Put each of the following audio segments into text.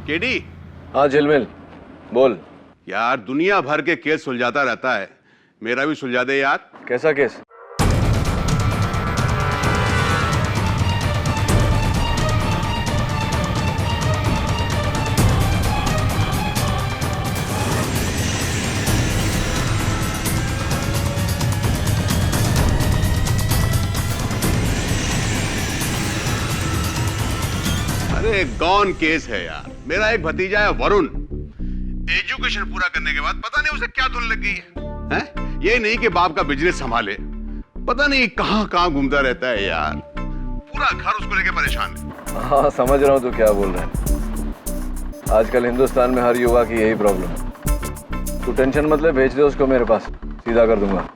KD. हाँ झिलमिल, बोल। यार दुनिया भर के केस सुलझाता रहता है, मेरा भी सुलझा दे यार। कैसा केस? अरे गॉन केस है यार। मेरा एक भतीजा है वरुण, एजुकेशन पूरा करने के बाद पता नहीं उसे क्या धुन लग गई है? ये नहीं कि बाप का बिजनेस संभाले, पता नहीं कहां कहां घूमता रहता है यार। पूरा घर उसको लेके परेशान है। हाँ समझ रहा हूँ तू क्या बोल रहा है। आजकल हिंदुस्तान में हर युवा की यही प्रॉब्लम है। तू टेंशन मत ले, भेज दे उसको मेरे पास, सीधा कर दूंगा।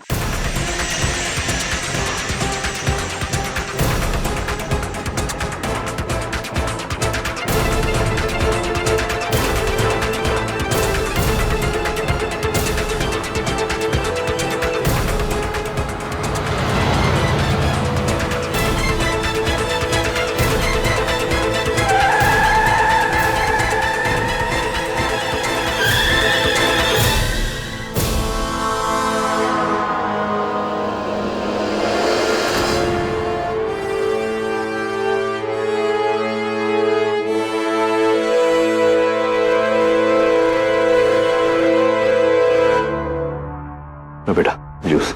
बेटा जूस।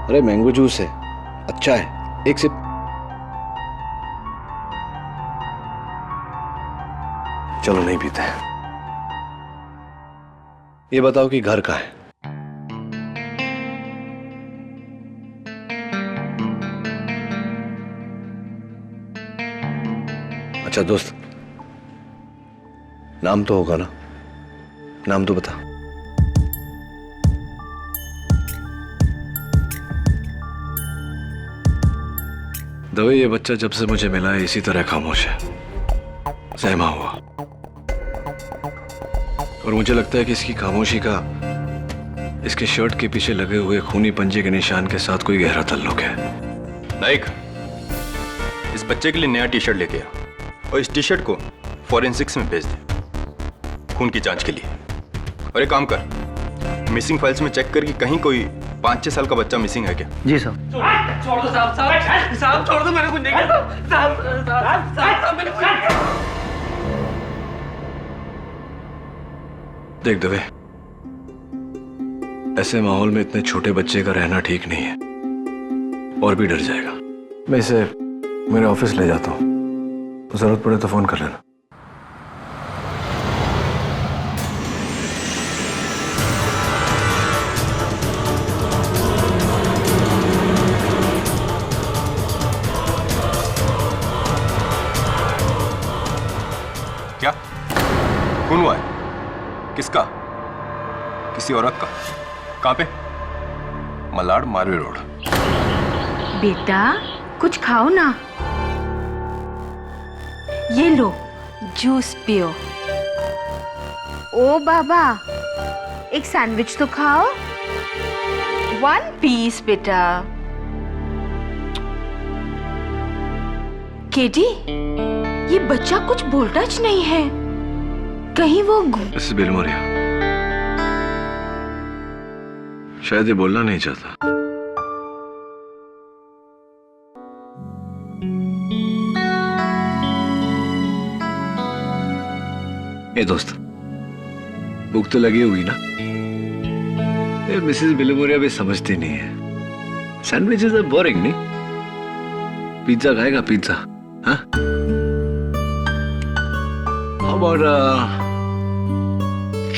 अरे मैंगो जूस है, अच्छा है, एक सिप। चलो नहीं पीते हैं। ये बताओ कि घर कहाँ है? अच्छा दोस्त, नाम तो होगा ना? नाम तो बता। दवे, ये बच्चा जब से मुझे मिला है इसी तरह खामोश है, सहमा हुआ। और मुझे लगता है कि इसकी खामोशी का इसके शर्ट के पीछे लगे हुए खूनी पंजे के निशान के साथ कोई गहरा ताल्लुक है। नाइक, इस बच्चे के लिए नया टी शर्ट लेके आ और इस टी शर्ट को फॉरेंसिक्स में भेज दे खून की जांच के लिए। और एक काम कर, मिसिंग फाइल्स में चेक कर कि कहीं कोई 5-6 साल का बच्चा मिसिंग है क्या? जी साहब। छोड़ दो साहब, साहब छोड़ दो, मैंने कुछ नहीं किया साहब, मैंने कुछ नहीं किया। देख दवे, ऐसे माहौल में इतने छोटे बच्चे का रहना ठीक नहीं है, और भी डर जाएगा। मैं इसे मेरे ऑफिस ले जाता हूँ, जरूरत पड़े तो फोन कर लेना। क्या खून हुआ है? किसका? किसी औरत का? कहां पे? मलाड मारवे रोड। बेटा कुछ खाओ ना, ये लो जूस पियो। ओ बाबा, एक सैंडविच तो खाओ, 1 पीस बेटा। केटी, ये बच्चा कुछ बोलता ज नहीं है, कहीं वो मिसेस बिलमोरिया, शायद ये बोलना नहीं चाहता। ए दोस्त, भूख तो लगी हुई ना? ये मिसेस बिलमोरिया भी समझती नहीं है। सैंडविचेस आर बोरिंग नहीं? पिज्जा खाएगा पिज्जा? हाँ? How about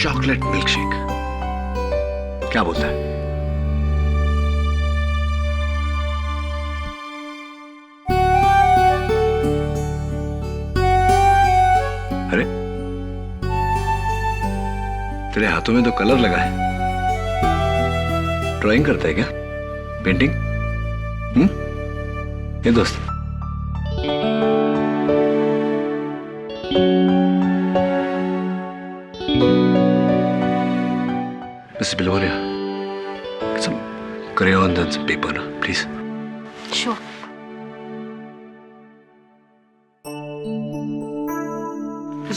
chocolate milkshake? क्या बोलता है? अरे तेरे हाथों में तो कलर लगा है, ड्राइंग करता है क्या? पेंटिंग? ये दोस्त, Miss Biloria, get some crayon and some paper, please. Sure.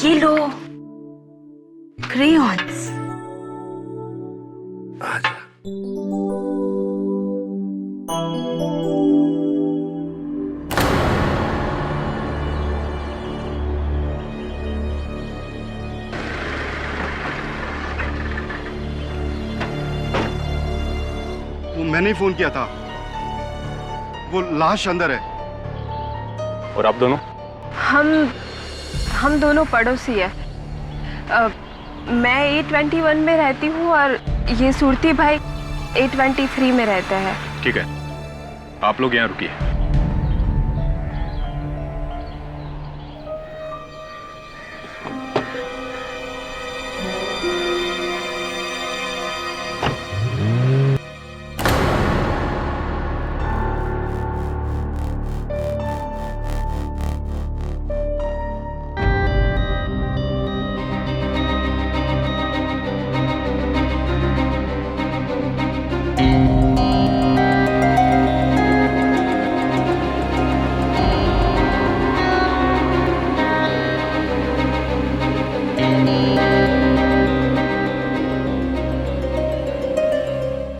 ये लो crayons. आजा। वो मैंने ही फोन किया था। वो लाश अंदर है। और आप दोनों? हम दोनों पड़ोसी है। मैं A21 में रहती हूँ और ये सुरती भाई A23 में रहता है। ठीक है, आप लोग यहाँ रुकिए।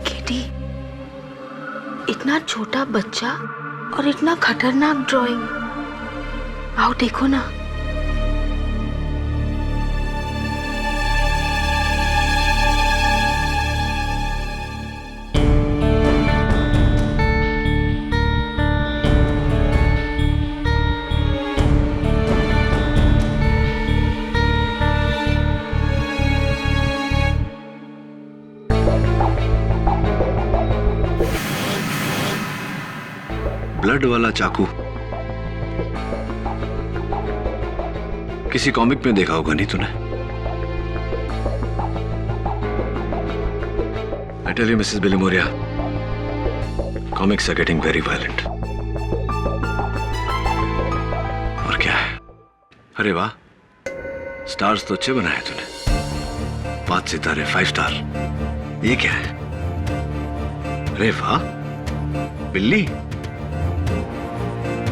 किटी, इतना छोटा बच्चा और इतना खतरनाक ड्राइंग। आओ देखो ना। ब्लड वाला चाकू किसी कॉमिक में देखा होगा नहीं तूने? I tell you, Mrs. Bilimoria, comics are getting very violent. और क्या है? अरे वाह, स्टार्स तो अच्छे बनाए तूने। 5 सितारे, 5 स्टार। ये क्या है? अरे वाह, बिल्ली।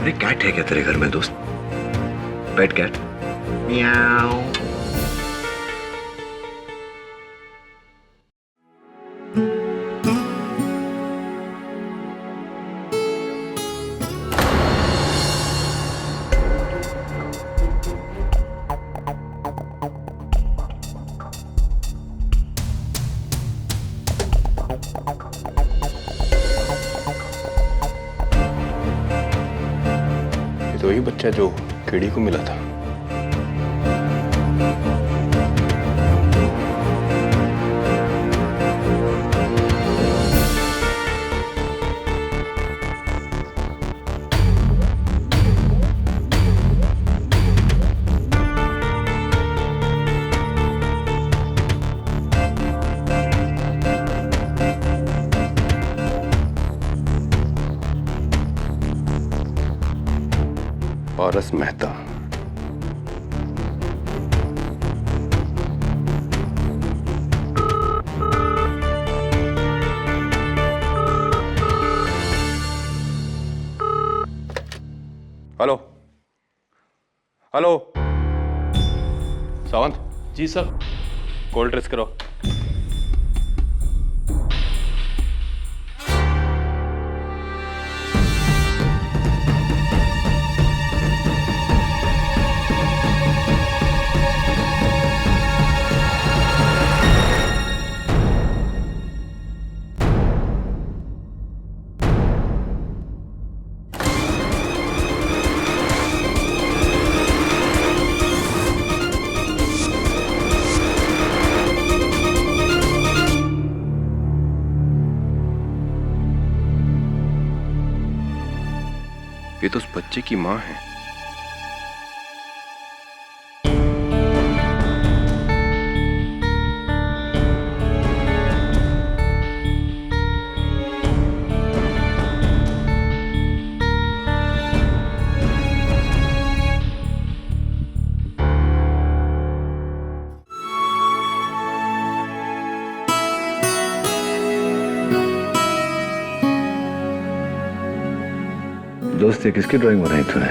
अरे कैट है क्या तेरे घर में दोस्त? पेट कैट? म्याऊ। तो वही बच्चा जो कीड़ी को मिला था। पारस मेहता। हेलो हेलो, सावंत जी सर। कॉल ट्रेस करो। ये तो उस बच्चे की माँ है। दोस्त ये किसकी ड्राइंग बनाई तूने?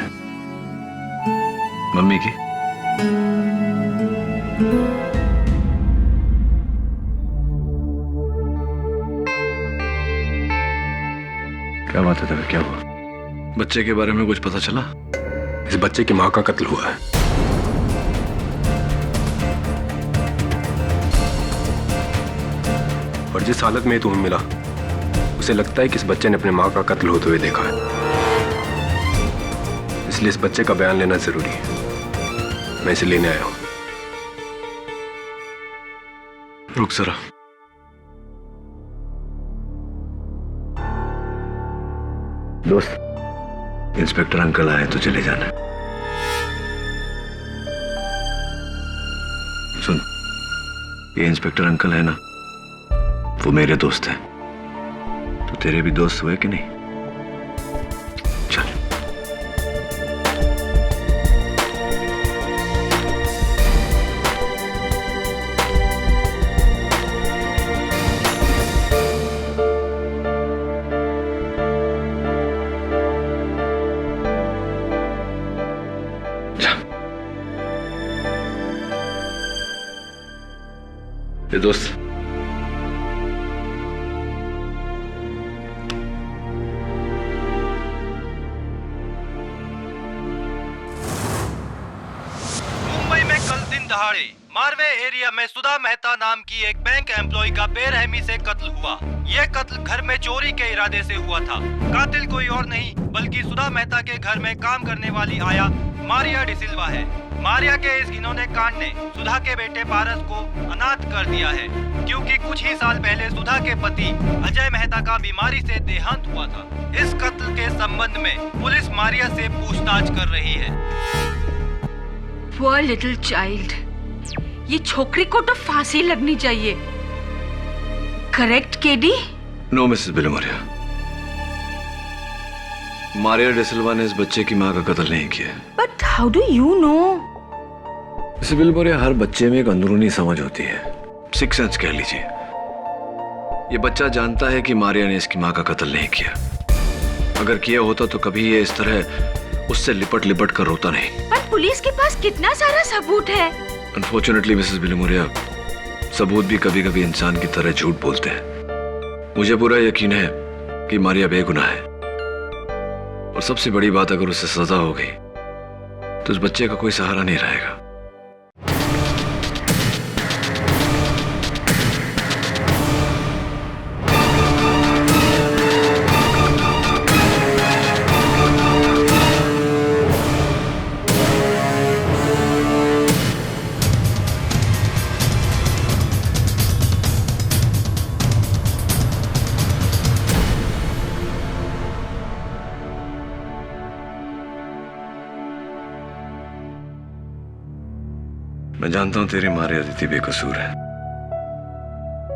मम्मी की? क्या बात है तेरे, क्या हुआ? बच्चे के बारे में कुछ पता चला? इस बच्चे की माँ का कत्ल हुआ है। और जिस हालत में तुम्हें मिला, उसे लगता है कि इस बच्चे ने अपने माँ का कत्ल होते हुए देखा है। इसलिए इस बच्चे का बयान लेना जरूरी है। मैं इसे लेने आया हूं। रुक जरा। दोस्त, इंस्पेक्टर अंकल आए तो चले जाना। सुन, ये इंस्पेक्टर अंकल है ना, वो मेरे दोस्त हैं। तो तेरे भी दोस्त हुए कि नहीं? चल। ये दोस्त, मुंबई में कल दिन दहाड़े मारवे एरिया में सुधा मेहता नाम की एक बैंक एम्प्लॉय का बेरहमी से कत्ल हुआ। यह कत्ल घर में चोरी के इरादे से हुआ था। कातिल कोई और नहीं बल्कि सुधा मेहता के घर में काम करने वाली आया मारिया डिसिल्वा है। मारिया के इस घिनौने कांड ने सुधा के बेटे पारस को अनाथ कर दिया है, क्योंकि कुछ ही साल पहले सुधा के पति अजय मेहता का बीमारी से देहांत हुआ था। इस कत्ल के संबंध में पुलिस मारिया से पूछताछ कर रही है। Poor little child. ये छोकरी को तो फांसी लगनी चाहिए। Correct KD? No Mrs Bilimoria, Maria D'Silva ने इस बच्चे की मां का कत्ल नहीं किया। But how do you know? Mrs Bilimoria, हर बच्चे में एक अंदरूनी समझ होती है, सिक्स सेंस कह लीजिए। ये बच्चा जानता है कि मारिया ने इसकी मां का कत्ल नहीं किया। अगर किया होता तो कभी ये इस तरह उससे लिपट लिपट कर रोता नहीं। पर पुलिस के पास कितना सारा सबूत है। अनफॉर्चुनेटली मिसेस बिलमोरिया, सबूत भी कभी कभी इंसान की तरह झूठ बोलते हैं। मुझे पूरा यकीन है कि मारिया बेगुनाह है, और सबसे बड़ी बात, अगर उसे सजा हो गई तो उस बच्चे का कोई सहारा नहीं रहेगा। मैं जानता हूं तेरी माँ अदिति बेकसूर है,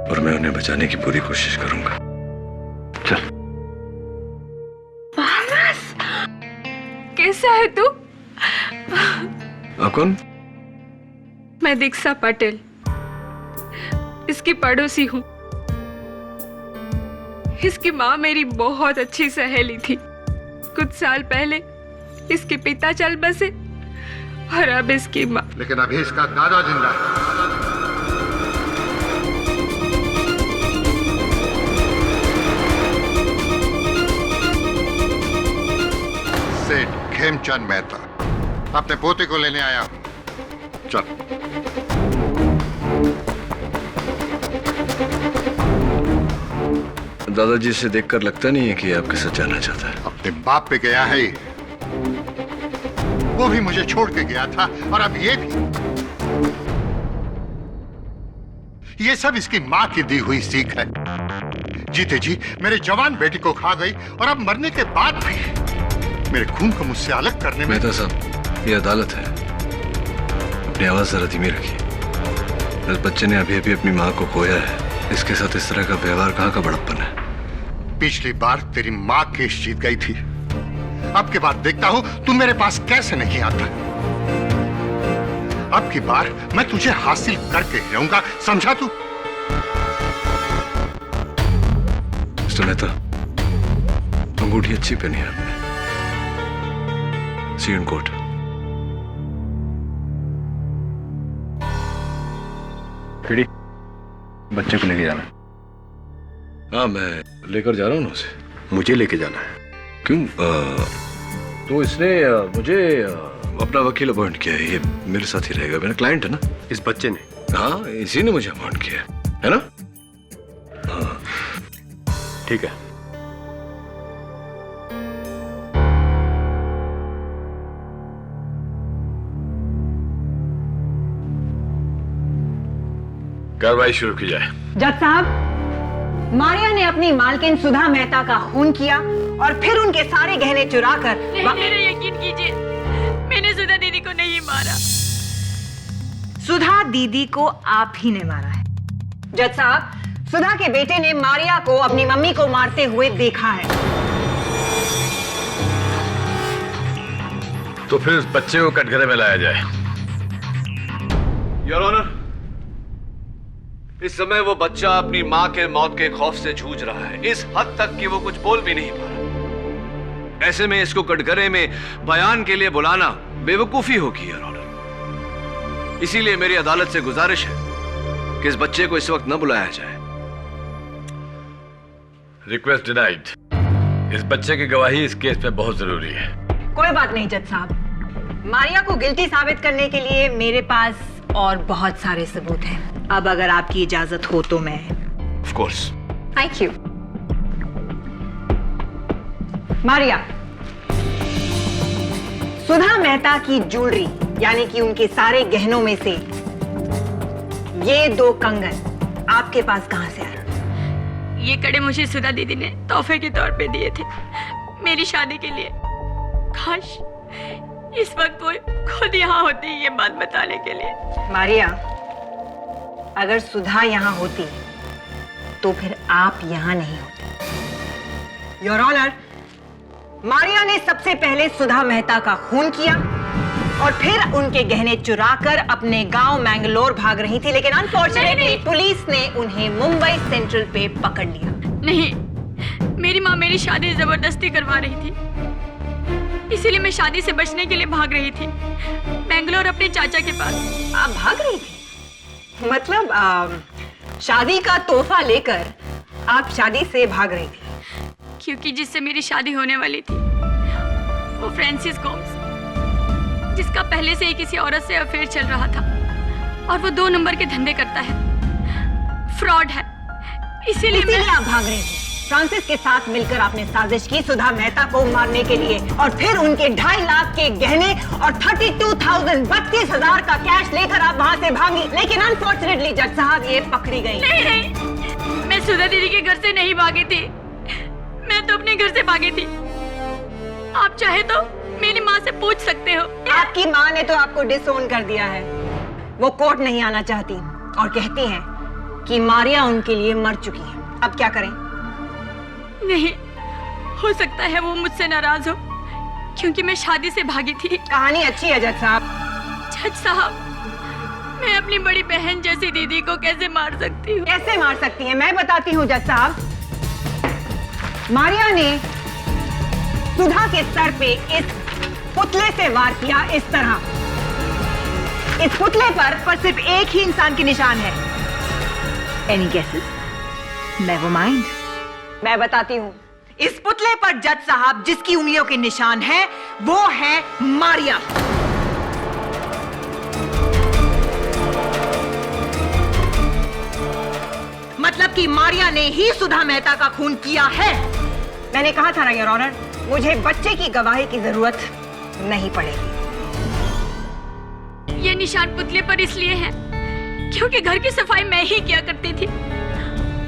और मैं उन्हें बचाने की पूरी कोशिश करूंगा। चल। पारस, कैसा है तू? आप कौन? मैं दीक्षा पटेल, इसकी पड़ोसी हूँ। इसकी माँ मेरी बहुत अच्छी सहेली थी। कुछ साल पहले इसके पिता चल बसे और अब इसकी माँ। लेकिन अभी इसका दादा जिंदा है। सेठ खेमचंद मेहता, अपने पोते को लेने आया हूं। चल। दादाजी से देखकर लगता नहीं है कि आपके साथ जाना चाहता है। अपने बाप पे गया है, वो भी मुझे छोड़ के गया था, और अब ये भी। ये सब इसकी माँ की दी हुई सीख है। जीते जी मेरे जवान बेटी को खा गई, और अब मरने के बाद भी मेरे खून को मुझसे अलग करने में। मेहता साहब, ये अदालत है, अपनी आवाज जरा धीमी रखिए। इस बच्चे ने अभी अभी अपनी माँ को खोया है, इसके साथ इस तरह का व्यवहार कहाँ का बड़प्पन है। पिछली बार तेरी माँ केस जीत गई थी, अब की बार देखता हूं तू मेरे पास कैसे नहीं आता। अब की बार मैं तुझे हासिल करके रहूंगा, समझा तू? मिस्टर मेहता, अंगूठी अच्छी पहनी है आपने। सी यू इन कोर्ट। बच्चे को लेके जाना। हाँ, मैं लेकर जा रहा हूँ ना उसे। मुझे लेके जाना है। क्यों? तो इसने मुझे अपना वकील अपॉइंट किया है। ये मेरे साथ ही रहेगा, मेरा क्लाइंट है ना। इस बच्चे ने? हाँ, इसी ने मुझे अपॉइंट किया है ना। हाँ ठीक है। कार्रवाई शुरू की जाए। जज साहब, मारिया ने अपनी मालकिन सुधा मेहता का खून किया और फिर उनके सारे गहने चुरा कर मेरे यकीन कीजिए, मैंने सुधा दीदी को नहीं मारा। सुधा दीदी को आप ही ने मारा है। जज साहब, सुधा के बेटे ने मारिया को अपनी मम्मी को मारते हुए देखा है। तो फिर उस बच्चे को कटघरे में लाया जाए। योर ऑनर, इस समय वो बच्चा अपनी मां के मौत के खौफ से जूझ रहा है, इस हद तक कि वो कुछ बोल भी नहीं पा रहा। ऐसे में इसको कटघरे में बयान के लिए बुलाना बेवकूफी होगी योर ऑनर। इसीलिए मेरी अदालत से गुजारिश है कि इस बच्चे को इस वक्त न बुलाया जाए। Request denied. इस बच्चे की गवाही इस केस में बहुत जरूरी है। कोई बात नहीं जज साहब, मारिया को गिल्टी साबित करने के लिए मेरे पास और बहुत सारे सबूत हैं। अब अगर आपकी इजाजत हो तो मैं। Of course. Thank you. Maria, Sudha Mehta की ज्वेलरी यानी कि उनके सारे गहनों में से ये 2 कंगन आपके पास कहां से आए? ये कड़े मुझे सुधा दीदी ने तोहफे के तौर पे दिए थे मेरी शादी के लिए। काश इस वक्त वो खुद यहाँ होती ये बात बताने के लिए। मारिया, अगर सुधा यहाँ होती तो फिर आप यहाँ नहीं होते। योर ऑनर, मारिया ने सबसे पहले सुधा मेहता का खून किया और फिर उनके गहने चुराकर अपने गांव मैंगलोर भाग रही थी, लेकिन अनफॉर्चुनेटली पुलिस ने उन्हें मुंबई सेंट्रल पे पकड़ लिया। नहीं, मेरी माँ मेरी शादी जबरदस्ती करवा रही थी, इसीलिए मैं शादी से बचने के लिए भाग रही थी बेंगलोर अपने चाचा के पास। आप भाग रही थी? मतलब शादी का तोहफा लेकर आप शादी से भाग रही थी? क्योंकि जिससे मेरी शादी होने वाली थी वो फ्रांसिस गोम्स, जिसका पहले से ही किसी औरत से अफेयर चल रहा था और वो 2 नंबर के धंधे करता है, फ्रॉड है। इसीलिए आप भाग रही थी। फ्रांसिस के साथ मिलकर आपने साजिश की सुधा मेहता को मारने के लिए और फिर उनके 2.5 लाख के गहने और 32,000 का कैश लेकर आप वहां से भागी, लेकिन अनफॉर्चुनेटली जज साहब ये पकड़ी गई। नहीं, मैं सुधा दीदी के घर से नहीं भागी थी, मैं तो अपने घर से भागी थी। आप चाहे तो मेरी माँ से पूछ सकते हो। आपकी माँ ने तो आपको डिसोन कर दिया है। वो कोर्ट नहीं आना चाहती और कहती हैं कि मारिया उनके लिए मर चुकी है। अब क्या करें? नहीं, हो सकता है वो मुझसे नाराज हो क्योंकि मैं शादी से भागी थी। कहानी अच्छी है जज साहब। जज साहब, मैं अपनी बड़ी बहन जैसी दीदी को कैसे मार सकती हूँ? कैसे मार सकती हैं? मैं बताती हूँ जज साहब। मारिया ने सुधा के सर पे इस पुतले से वार किया, इस तरह। इस पुतले पर सिर्फ एक ही इंसान के निशान है। Any guesses? Never mind. मैं बताती हूँ। इस पुतले पर जज साहब जिसकी उंगलियों के निशान है वो है मारिया। मतलब कि मारिया ने ही सुधा मेहता का खून किया है। मैंने कहा था ना योर ऑनर, मुझे बच्चे की गवाही की जरूरत नहीं पड़ेगी। ये निशान पुतले पर इसलिए है क्योंकि घर की सफाई मैं ही किया करती थी।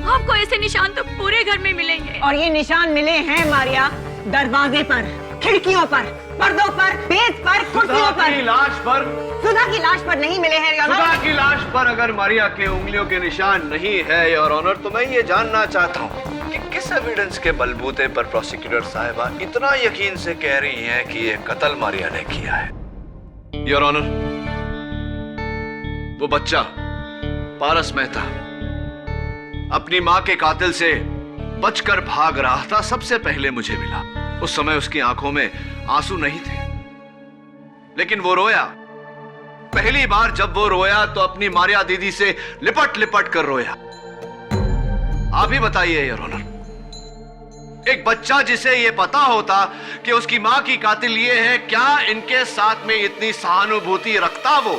आपको ऐसे निशान तो पूरे घर में मिलेंगे। और ये निशान मिले हैं मारिया दरवाजे पर, खिड़कियों पर, पर्दों पर, मेज पर, कुर्सियों पर। लाश पर? सुधा की लाश पर नहीं मिले हैं योर ऑनर। सुधा की लाश पर अगर मारिया के उंगलियों के निशान नहीं है योर ऑनर, तो मैं ये जानना चाहता हूँ कि किस एविडेंस के बलबूते पर प्रोसिक्यूटर साहिबा इतना यकीन से कह रही हैं कि ये कत्ल मारिया ने किया है। योर ऑनर, वो बच्चा पारस मेहता अपनी मां के कातिल से बचकर भाग रहा था, सबसे पहले मुझे मिला। उस समय उसकी आंखों में आंसू नहीं थे, लेकिन वो रोया। पहली बार जब वो रोया तो अपनी मारिया दीदी से लिपट लिपट कर रोया। आप ही बताइए योर ऑनर, एक बच्चा जिसे ये पता होता कि उसकी मां की कातिल ये है, क्या इनके साथ में इतनी सहानुभूति रखता वो?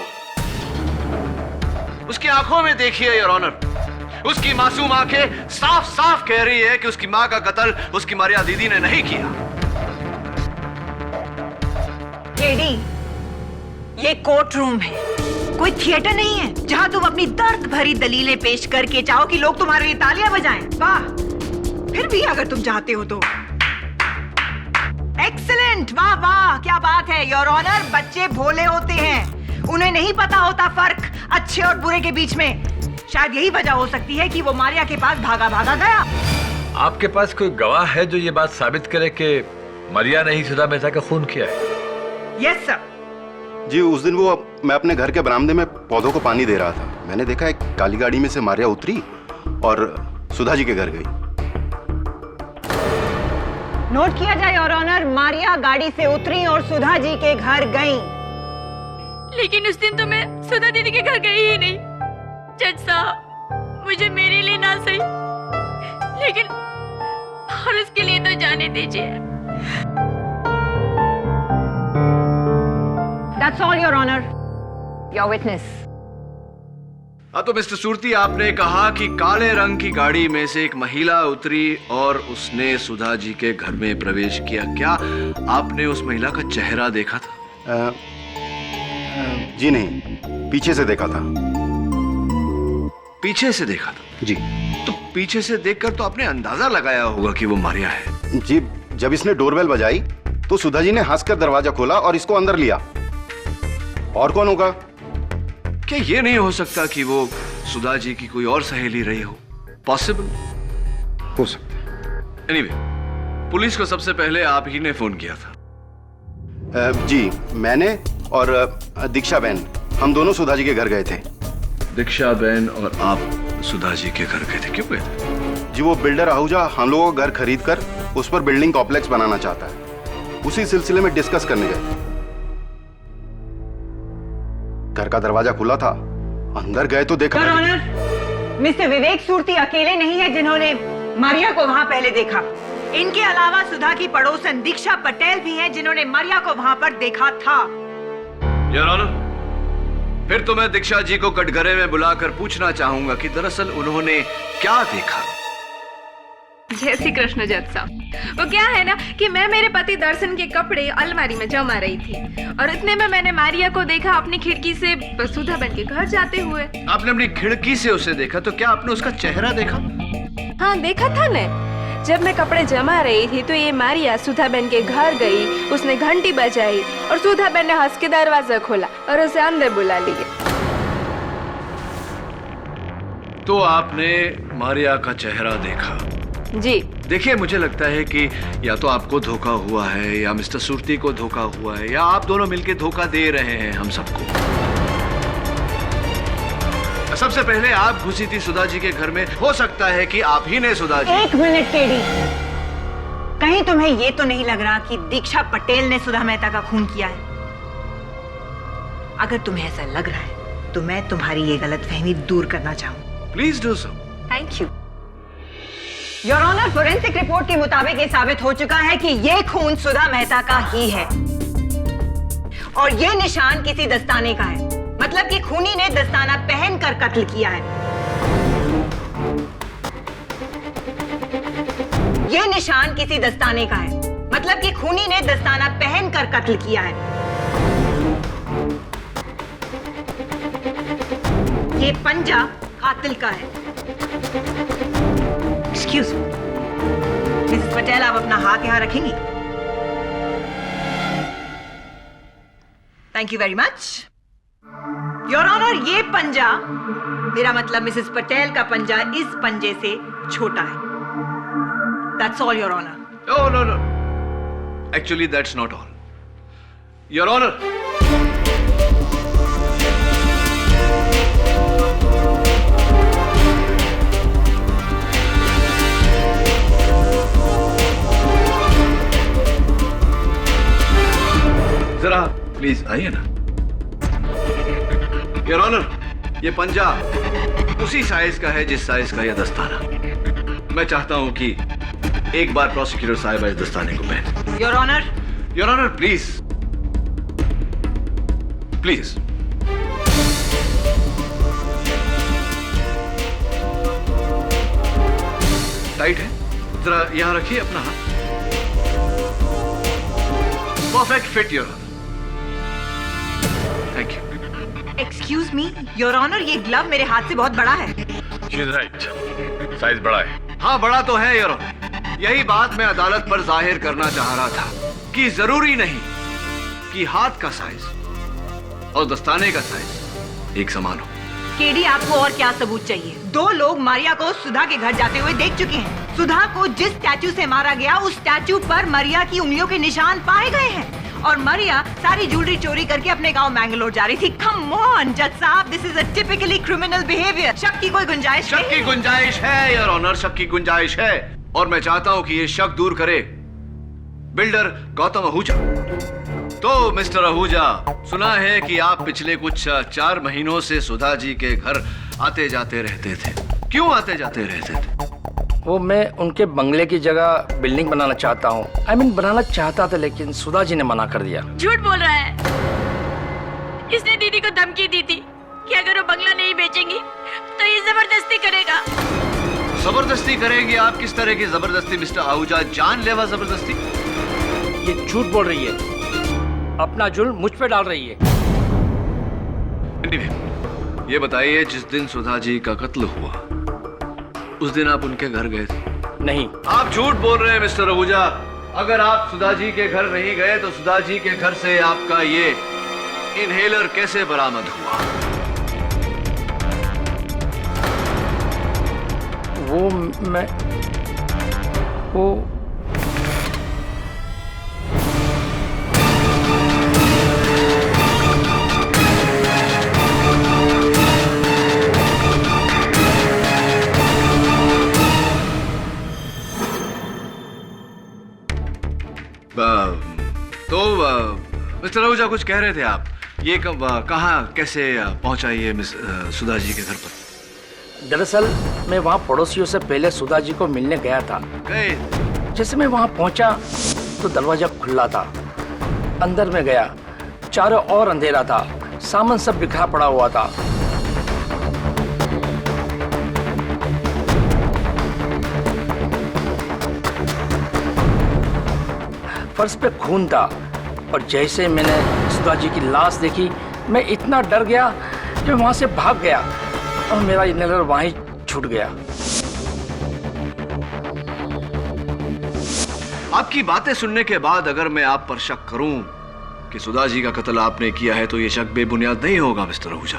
उसकी आंखों में देखिए योर ऑनर, उसकी मासूम आंखें साफ साफ कह रही है कि उसकी मां का कत्ल उसकी मारिया दीदी ने नहीं किया। केडी, ये कोर्ट रूम है, कोई थिएटर नहीं है जहां तुम अपनी दर्द भरी दलीलें पेश करके चाहो कि लोग तुम्हारे लिए तालियां बजाएं। वाह, फिर भी अगर तुम चाहते हो तो। एक्सीलेंट, वाह वाह, क्या बात है योर ऑनर। बच्चे भोले होते हैं, उन्हें नहीं पता होता फर्क अच्छे और बुरे के बीच में। शायद यही वजह हो सकती है कि वो मारिया के पास भागा भागा गया। आपके पास कोई गवाह है जो ये बात साबित करे कि मारिया ने ही सुधा मेहता का खून किया है? Yes sir. जी, उस दिन मैं अपने घर के बरामदे में पौधों को पानी दे रहा था। मैंने देखा एक काली गाड़ी में से मारिया उतरी और सुधा जी के घर गई। नोट किया जाए योर ऑनर, मारिया गाड़ी से उतरी और सुधा जी के घर गई। लेकिन उस दिन तो मैं सुधा दीदी के घर गई ही नहीं। जज साहब, मुझे मेरे लिए ना सही, लेकिन और उसके लिए तो जाने दीजिए। That's all, Your Honor. Your witness. तो मिस्टर सूरती, आपने कहा कि काले रंग की गाड़ी में से एक महिला उतरी और उसने सुधा जी के घर में प्रवेश किया। क्या आपने उस महिला का चेहरा देखा था? जी नहीं, पीछे से देखा था। पीछे से देखा था? जी। तो पीछे से देखकर तो आपने अंदाजा लगाया होगा कि वो मारिया है। जी, जब इसने डोरबेल बजाई तो सुधा जी ने हंसकर दरवाजा खोला और इसको अंदर लिया। और कौन होगा? क्या ये नहीं हो सकता कि वो सुधा जी की कोई और सहेली रही हो? पॉसिबल हो सकता। एनीवे, पुलिस को सबसे पहले आप ही ने फोन किया था। जी, मैंने और दीक्षा बहन, हम दोनों सुधा जी के घर गए थे। दीक्षा बहन और आप सुधा जी के घर गए थे? क्यों गए थे? जी, वो बिल्डर आहूजा हम लोगों का घर खरीद कर उस पर बिल्डिंग कॉम्प्लेक्स बनाना चाहता है। उसी सिलसिले में डिस्कस करने गए। घर का दरवाजा खुला था, अंदर गए तो देखा। योर ऑनर, मिस्टर विवेक सूरती अकेले नहीं है जिन्होंने मारिया को वहां पहले देखा। इनके अलावा सुधा की पड़ोसन दीक्षा पटेल भी हैं जिन्होंने मारिया को वहां पर देखा था। योर ऑनर, फिर तो मैं दीक्षा जी को कटघरे में बुलाकर पूछना चाहूंगा कि दरअसल उन्होंने क्या देखा। जय श्री कृष्ण जज साहब। वो क्या है ना कि मैं मेरे पति दर्शन के कपड़े अलमारी में जमा रही थी और इतने में मैंने मारिया को देखा अपनी खिड़की से सुधा बहन के घर जाते हुए। आपने अपनी खिड़की से उसे देखा, तो क्या आपने उसका चेहरा देखा? हाँ, देखा था ने। जब मैं कपड़े जमा रही थी तो ये मारिया सुधा बहन के घर गई, उसने घंटी बजाई और सुधा बहन ने हंस के दरवाजा खोला और उसे अंदर बुला लिया। तो आपने मारिया का चेहरा देखा? जी। देखिए, मुझे लगता है कि या तो आपको धोखा हुआ है या मिस्टर सूरती को धोखा हुआ है या आप दोनों मिलकर धोखा दे रहे हैं हम सबको। सबसे पहले आप घुसी थी सुधा जी के घर में, हो सकता है कि आप ही ने सुधा जी। एक मिनट केडी, कहीं तुम्हें ये तो नहीं लग रहा कि दीक्षा पटेल ने सुधा मेहता का खून किया है? अगर तुम्हें ऐसा लग रहा है तो मैं तुम्हारी ये गलतफहमी दूर करना चाहूँ। Please do so. Thank you. Your honour, forensic report के मुताबिक ये साबित हो चुका है कि ये खून सुधा मेहता का ही है और ये निशान किसी दस्ताने का है। मतलब कि खूनी ने दस्ताना पहनकर कत्ल किया है। ये निशान किसी दस्ताने का है, मतलब कि खूनी ने दस्ताना पहनकर कत्ल किया है। ये पंजा कातिल का है। एक्सक्यूज मी, मिसेस पटेल, आप अपना हाथ यहां रखेंगी? Thank you very much. Your honour, ये पंजा, मेरा मतलब मिसेस पटेल का पंजा, इस पंजे से छोटा है। That's all, Your Honor. Oh, no, no. Actually, that's not all. Your Honor. जरा प्लीज आइए ना। योर ऑनर, ये पंजा उसी साइज का है जिस साइज का यह दस्ताना। मैं चाहता हूं कि एक बार प्रोसिक्यूटर साहिबा इस दस्ताने को पहने। Your honour. Your honour please please. Tight है, जरा यहां रखिए अपना हाथ। Perfect fit your honour. Thank you. Excuse me your honour, ये ग्लव मेरे हाथ से बहुत बड़ा है। शी इज राइट, साइज बड़ा है। हाँ बड़ा तो है योर ऑनर। यही बात मैं अदालत पर जाहिर करना चाह रहा था कि जरूरी नहीं कि हाथ का साइज और दस्ताने का साइज एक समान हो। केडी, आपको और क्या सबूत चाहिए? 2 लोग मारिया को सुधा के घर जाते हुए देख चुके हैं। सुधा को जिस स्टैचू से मारा गया उस स्टैचू पर मारिया की उंगलियों के निशान पाए गए हैं और मारिया सारी ज्वेलरी चोरी करके अपने गांव मैंगलोर जा रही थी। कम ऑन जज साहब, this is a typically criminal behaviour. शक की कोई गुंजाइश शक की गुंजाइश है योर ऑनर, शक की गुंजाइश है और मैं चाहता हूं कि ये शक दूर करे बिल्डर गौतम आहूजा। तो मिस्टर आहूजा, सुना है कि आप पिछले कुछ 4 महीनों से सुधा जी के घर आते जाते रहते थे। क्यों आते जाते रहते थे? वो मैं उनके बंगले की जगह बिल्डिंग बनाना चाहता हूँ। I mean, बनाना चाहता था लेकिन सुधा जी ने मना कर दिया। झूठ बोल रहा है। इसने दीदी को धमकी दी थी कि अगर वो बंगला नहीं बेचेंगी तो ये जबरदस्ती करेगा। जबरदस्ती करेंगे? आप किस तरह की जबरदस्ती मिस्टर आहूजा? जानलेवा जबरदस्ती? ये झूठ बोल रही है, अपना जुल्म मुझ पे डाल रही है। ये बताइए, जिस दिन सुधा जी का कत्ल हुआ उस दिन आप उनके घर गए थे? नहीं। आप झूठ बोल रहे हैं मिस्टर आहूजा। अगर आप सुधा जी के घर नहीं गए तो सुधा जी के घर से आपका ये इनहेलर कैसे बरामद हुआ? वो तो मिस्टर आहूजा कुछ कह रहे थे आप। ये कहाँ कैसे पहुंचा ये मिस सुधा जी के घर पर? दरअसल मैं वहाँ पड़ोसियों से पहले सुधा जी को मिलने गया था। जैसे मैं वहाँ पहुँचा तो दरवाजा खुला था। अंदर में गया, चारों ओर अंधेरा था, सामान सब बिखरा पड़ा हुआ था। फर्श पे खून था और जैसे मैंने सुधा जी की लाश देखी मैं इतना डर गया कि वहां से भाग गया और मेरा इनहेलर वहीं छूट गया। आपकी बातें सुनने के बाद अगर मैं आप पर शक करूं कि सुधा जी का कत्ल आपने किया है तो ये शक बेबुनियाद नहीं होगा मिस्टर आहूजा,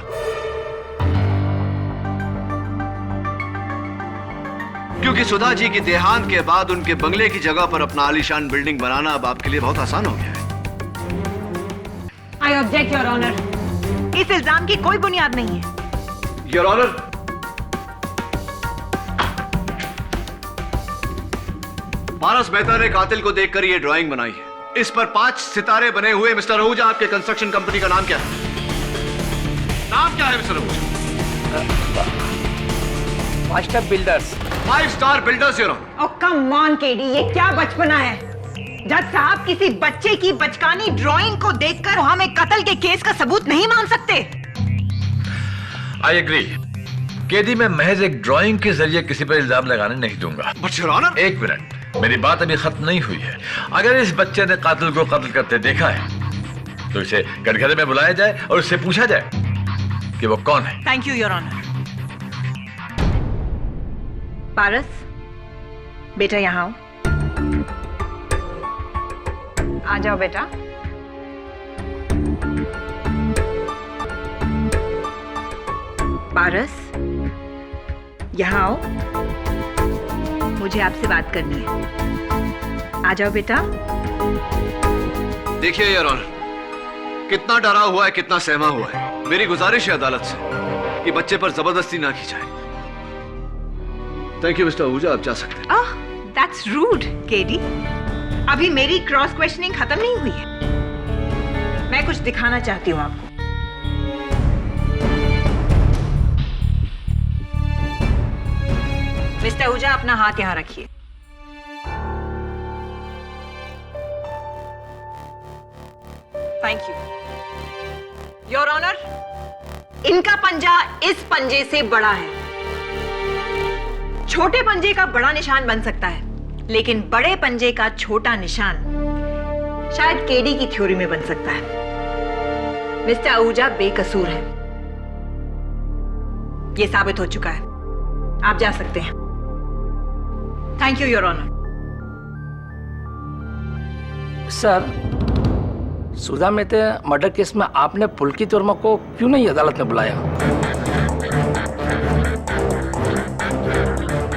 क्योंकि सुधा जी की देहांत के बाद उनके बंगले की जगह पर अपना आलीशान बिल्डिंग बनाना अब आपके लिए बहुत आसान हो गया है। आई ऑब्जेक्ट योर ऑनर, इस इल्जाम की कोई बुनियाद नहीं है। योर ऑनर, पारस मेहता ने कातिल को देखकर ये ड्राइंग बनाई है। इस पर 5 सितारे बने हुए। मिस्टर आहूजा, आपके कंस्ट्रक्शन कंपनी का नाम क्या है? नाम क्या है Mr Ahuja? 5 star builders. 5 star builders your honour. Oh come on KD, ये क्या बचपना है? जज साहब, किसी बच्चे की बचकानी ड्राइंग को देखकर हम एक कत्ल के केस का सबूत नहीं मान सकते। I agree. केडी, मैं महज एक ड्राइंग के जरिए किसी पर इल्जाम लगाने नहीं दूंगा। बट योर ऑनर, एक मिनट, मेरी बात अभी खत्म नहीं हुई है। अगर इस बच्चे ने कातिल को कत्ल करते देखा है तो इसे कटघरे में बुलाया जाए और उससे पूछा जाए कि वो कौन है। Thank you your honour. Paras, बेटा यहाँ आओ। आ जाओ बेटा। पारस, यहाँ आओ, मुझे आपसे बात करनी है। आ जाओ बेटा। देखिए योर ऑनर, कितना डरा हुआ है, कितना सहमा हुआ है। मेरी गुजारिश है अदालत से कि बच्चे पर जबरदस्ती ना की जाए। थैंक यू मिस्टर आहूजा, आप जा सकते हैं। ओह, दैट्स रूड केडी। अभी मेरी क्रॉस क्वेश्चनिंग खत्म नहीं हुई है। मैं कुछ दिखाना चाहती हूँ आपको। मिस्टर आहूजा, अपना हाथ यहाँ रखिए। थैंक यू योर ऑनर, इनका पंजा इस पंजे से बड़ा है। छोटे पंजे का बड़ा निशान बन सकता है, लेकिन बड़े पंजे का छोटा निशान शायद केडी की थ्योरी में बन सकता है। मिस्टर आहूजा बेकसूर है, यह साबित हो चुका है। आप जा सकते हैं। Thank you your honour. Sir, Sudha Mehta murder case में आपने पुलकित वर्मा को क्यों नहीं अदालत में बुलाया?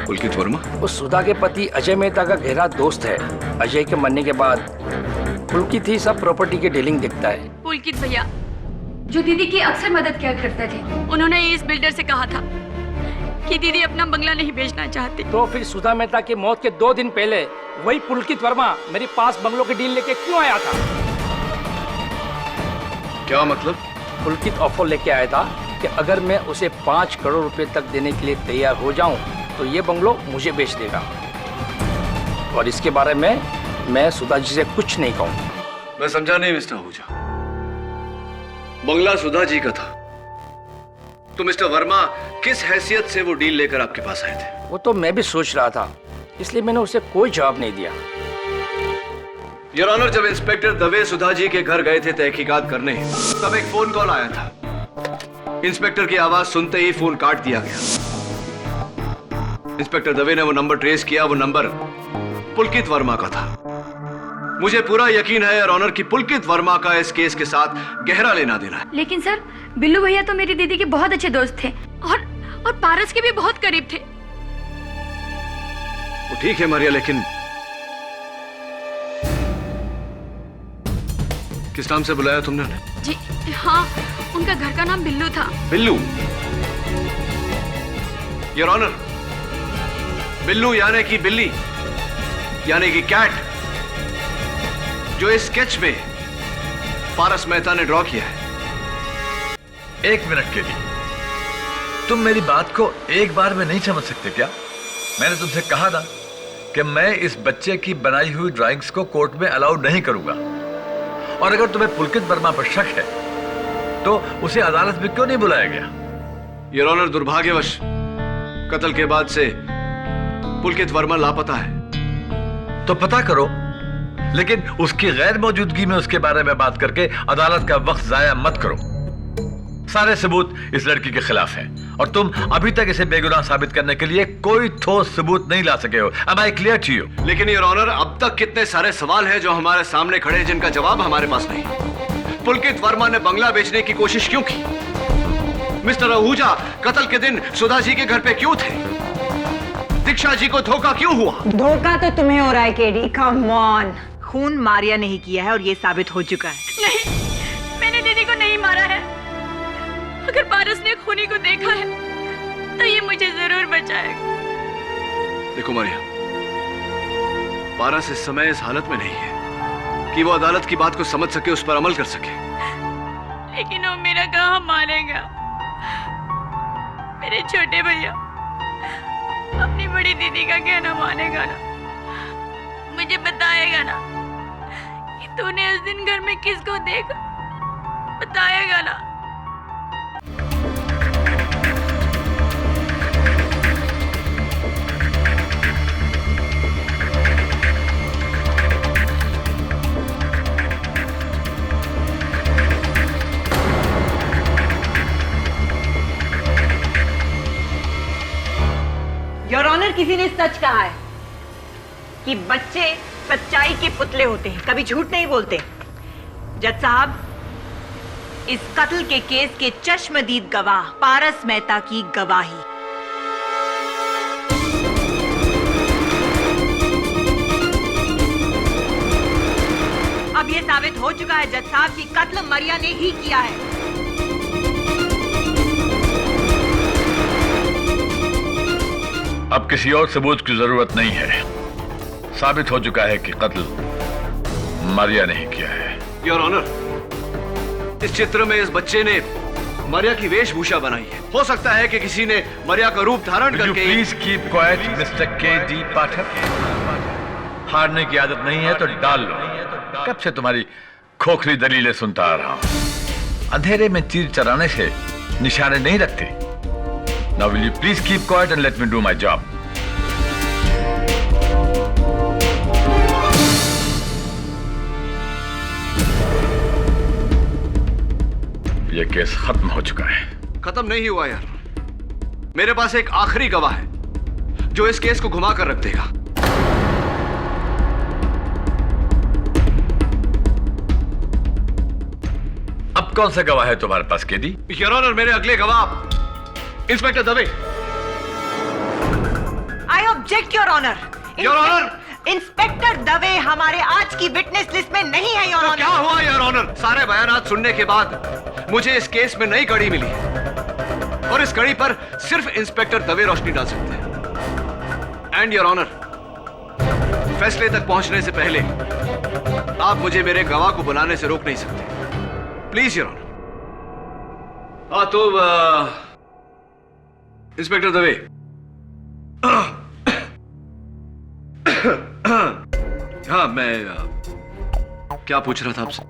पुलकित वर्मा? वो सुधा के पति अजय मेहता का गहरा दोस्त है। अजय के मरने के बाद पुलकित ही सब प्रॉपर्टी के डीलिंग देखता है। पुलकित भैया जो दीदी की अक्सर मदद किया करते थे, उन्होंने इस बिल्डर से कहा था कि दीदी अपना बंगला नहीं बेचना चाहती। तो फिर सुधा मेहता की मौत के 2 दिन पहले वही पुलकित वर्मा मेरे पास बंगलों की डील लेके क्यों आया था? क्या मतलब? पुलकित ऑफर लेके आया था कि अगर मैं उसे 5 करोड़ रुपए तक देने के लिए तैयार हो जाऊं तो ये बंगलो मुझे बेच देगा, और इसके बारे में मैं सुधा जी से कुछ नहीं कहूंगा। मैं समझा नहीं मिस्टर आहूजा। बंगला सुधा जी का था, तो मिस्टर वर्मा किस हैसियत से वो डील लेकर आपके पास आए थे? वो तो मैं भी सोच रहा था, इसलिए मैंने उसे कोई जवाब नहीं दिया। योर ऑनर, जब इंस्पेक्टर दवे सुधा जी के घर गए थे तहकीकात करने, तब एक फोन कॉल आया था। इंस्पेक्टर की आवाज सुनते ही फोन काट दिया गया। इंस्पेक्टर दवे ने वो नंबर ट्रेस किया। वो नंबर पुलकित वर्मा का था। मुझे पूरा यकीन है योर ऑनर कि पुलकित वर्मा का इस केस के साथ गहरा लेना देना है। लेकिन सर, बिल्लू भैया तो मेरी दीदी के बहुत अच्छे दोस्त थे और पारस के भी बहुत करीब थे। वो ठीक है मारिया, लेकिन किस नाम से बुलाया तुमने उन्हें? जी हाँ, उनका घर का नाम बिल्लू था। बिल्लू? योर ऑनर, बिल्लू यानी कि बिल्ली, यानी कि कैट, जो इस स्केच में पारस मेहता ने ड्रॉ किया है। 1 मिनट के लिए तुम मेरी बात को एक बार में नहीं समझ सकते क्या? मैंने तुमसे कहा था कि मैं इस बच्चे की बनाई हुई ड्राइंग्स को कोर्ट में अलाउड नहीं करूंगा, और अगर तुम्हें पुलकित वर्मा पर शक है तो उसे अदालत में क्यों नहीं बुलाया गया? योर ऑनर, दुर्भाग्यवश कत्ल के बाद से पुलकित वर्मा लापता है। तो पता करो, लेकिन उसकी गैर मौजूदगी में उसके बारे में बात करके अदालत का वक्त जाया मत करो। सारे सबूत इस लड़की के खिलाफ हैं और तुम अभी तक इसे बेगुनाह साबित करने के लिए कोई ठोस सबूत नहीं ला सके हो। Am I clear to you? लेकिन योर ऑनर, अब तक कितने सारे सवाल हैं जो हमारे सामने खड़े हैं जिनका जवाब हमारे पास नहीं। पुलकित वर्मा ने बंगला बेचने की कोशिश क्यों की? मिस्टर आहूजा कत्ल के दिन सुधा जी के घर पे क्यों थे? दीक्षा जी को धोखा क्यों हुआ? धोखा तो तुम्हें हो रहा है केडी, कम ऑन। खून मारिया नहीं किया है और ये साबित हो चुका है। नहीं, मैंने दीदी को नहीं मारा है। अगर पारस ने खूनी को देखा है तो ये मुझे जरूर बचाएगा। देखो मारिया, पारस इस समय इस हालत में नहीं है कि वो अदालत की बात को समझ सके, उस पर अमल कर सके। लेकिन वो मेरा कहाँ मानेगा? मेरे छोटे भैया अपनी बड़ी दीदी का कहना मानेगा ना? मुझे बताएगा ना कि तूने उस दिन घर में किसको देखा? बताएगा ना? योर ऑनर, किसी ने सच कहा है कि बच्चे सच्चाई के पुतले होते हैं, कभी झूठ नहीं बोलते। जज साहब, इस कत्ल के केस के चश्मदीद गवाह पारस मेहता की गवाही। अब यह साबित हो चुका है जज साहब कि कत्ल मारिया ने ही किया है। अब किसी और सबूत की जरूरत नहीं है। साबित हो चुका है कि कत्ल मारिया ने ही किया है। योर ऑनर, इस चित्र में इस बच्चे ने मारिया की वेशभूषा बनाई है। हो सकता है कि किसी ने मारिया का रूप धारण करके। Please keep quiet mister KD. Pathak. हारने की आदत नहीं है तो डाल लो। कब से तुम्हारी खोखली दलीलें सुनता आ रहा हूं। अंधेरे में तीर चलाने से निशाने नहीं रखते। Now will you please keep quiet and let me do my job. ये केस खत्म हो चुका है। खत्म नहीं हुआ यार। मेरे पास एक आखिरी गवाह है जो इस केस को घुमा कर रख देगा। अब कौन सा गवाह है तुम्हारे पास केडी? योर ऑनर, मेरे अगले गवाह inspector Dave. I object your honour. Your honour, inspector Dave हमारे आज की विटनेस लिस्ट में नहीं है योर ऑनर। क्या हुआ योर ऑनर? सारे बयानात सुनने के बाद मुझे इस केस में नई कड़ी मिली है और इस कड़ी पर सिर्फ इंस्पेक्टर दवे रोशनी डाल सकते हैं। एंड योर ऑनर, फैसले तक पहुंचने से पहले आप मुझे मेरे गवाह को बुलाने से रोक नहीं सकते। Please your honour. हाँ तो इंस्पेक्टर दवे, हाँ मैं क्या पूछ रहा था आपसे?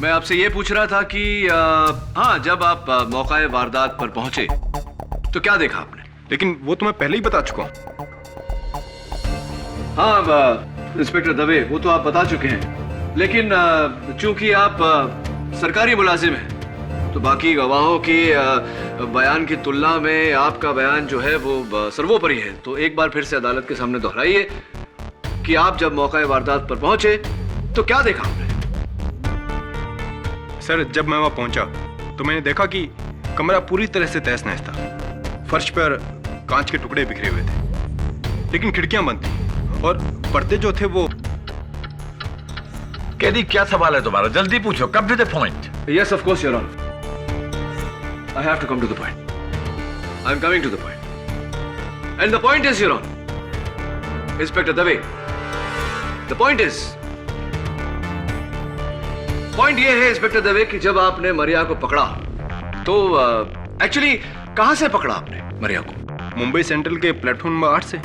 मैं आपसे ये पूछ रहा था कि हाँ, जब आप मौका वारदात पर पहुंचे तो क्या देखा आपने? लेकिन वो तो मैं पहले ही बता चुका हूं। हाँ इंस्पेक्टर दवे, वो तो आप बता चुके हैं, लेकिन चूंकि आप सरकारी मुलाजिम हैं तो बाकी गवाहों के बयान की तुलना में आपका बयान जो है वो सर्वोपरि है। तो एक बार फिर से अदालत के सामने दोहराइए कि आप जब मौका वारदात पर पहुंचे तो क्या देखा आपने? सर, जब मैं वहां पहुंचा तो मैंने देखा कि कमरा पूरी तरह से तहस नहस था। फर्श पर कांच के टुकड़े बिखरे हुए थे, लेकिन खिड़कियां बंद थी और पर्दे जो थे वो। केडी, क्या सवाल है तुम्हारा? जल्दी पूछो, come to the point. Yes, of course, Your Honor. I have to come to the point. I'm coming to the point. And the point is, Your Honor, Inspector Dave, the point is, point ये है inspector Dave कि जब आपने मरिया को पकड़ा तो actually कहां से पकड़ा आपने मरिया को? मुंबई सेंट्रल के प्लेटफॉर्म नंबर 8 से।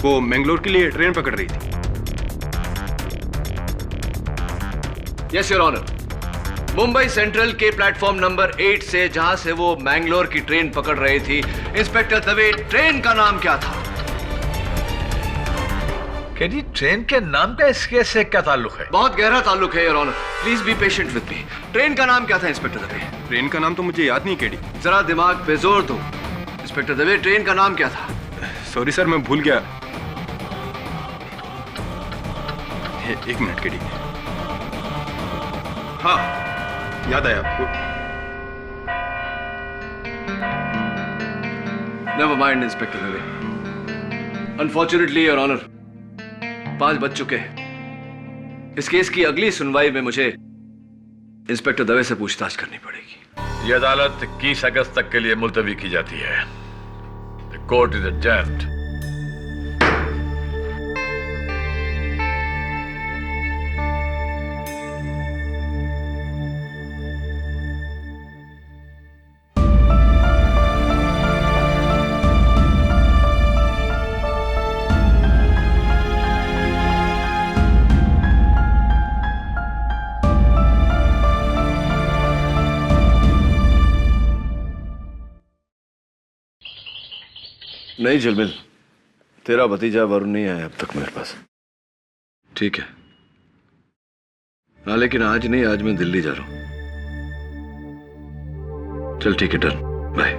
वो मैंगलोर के लिए ट्रेन पकड़ रही थी। Yes your honour, Mumbai central के प्लेटफॉर्म नंबर 8 से, जहां से वो मैंगलोर की ट्रेन पकड़ रही थी। इंस्पेक्टर दवे, ट्रेन का नाम क्या था? केडी, ट्रेन के नाम का इस केस से क्या ताल्लुक है? बहुत गहरा ताल्लुक है your honour. Please be patient with me. Train का नाम क्या था इंस्पेक्टर दवे? ट्रेन का नाम तो मुझे याद नहीं केडी। जरा दिमाग पे जोर दो इंस्पेक्टर दवे, ट्रेन का नाम क्या था? सॉरी सर, मैं भूल गया। एक मिनट केडी। हाँ, याद आया आपको। Never mind inspector Dave, unfortunately your honour 5 बज चुके हैं। इस केस की अगली सुनवाई में मुझे इंस्पेक्टर दवे से पूछताछ करनी पड़ेगी। यह अदालत 21 अगस्त तक के लिए मुलतवी की जाती है। The court is adjourned. नहीं झिलमिल, तेरा भतीजा वरुण नहीं आया अब तक मेरे पास। ठीक है, हाँ लेकिन आज नहीं, आज मैं दिल्ली जा रहा हूं। चल ठीक है, डन, बाय।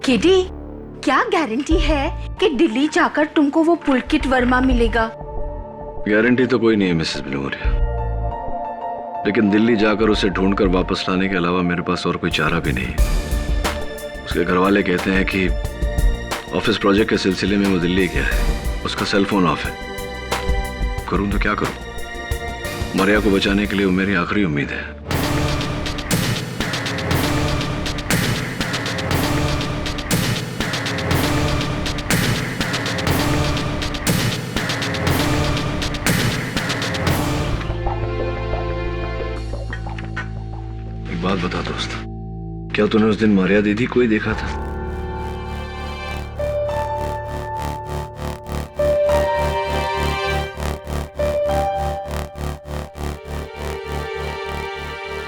केडी, क्या गारंटी है कि दिल्ली जाकर तुमको वो पुलकित वर्मा मिलेगा? गारंटी तो कोई नहीं है मिसेस बिलोमोरिया, लेकिन दिल्ली जाकर उसे ढूंढकर वापस लाने के अलावा मेरे पास और कोई चारा भी नहीं है। उसके घर वाले कहते हैं कि ऑफिस प्रोजेक्ट के सिलसिले में वो दिल्ली गया है, उसका सेल फोन ऑफ है। करूं तो क्या करूं? मरिया को बचाने के लिए वो मेरी आखिरी उम्मीद है। एक बात बता दोस्त, क्या तूने उस दिन मारिया दीदी को ही देखा था?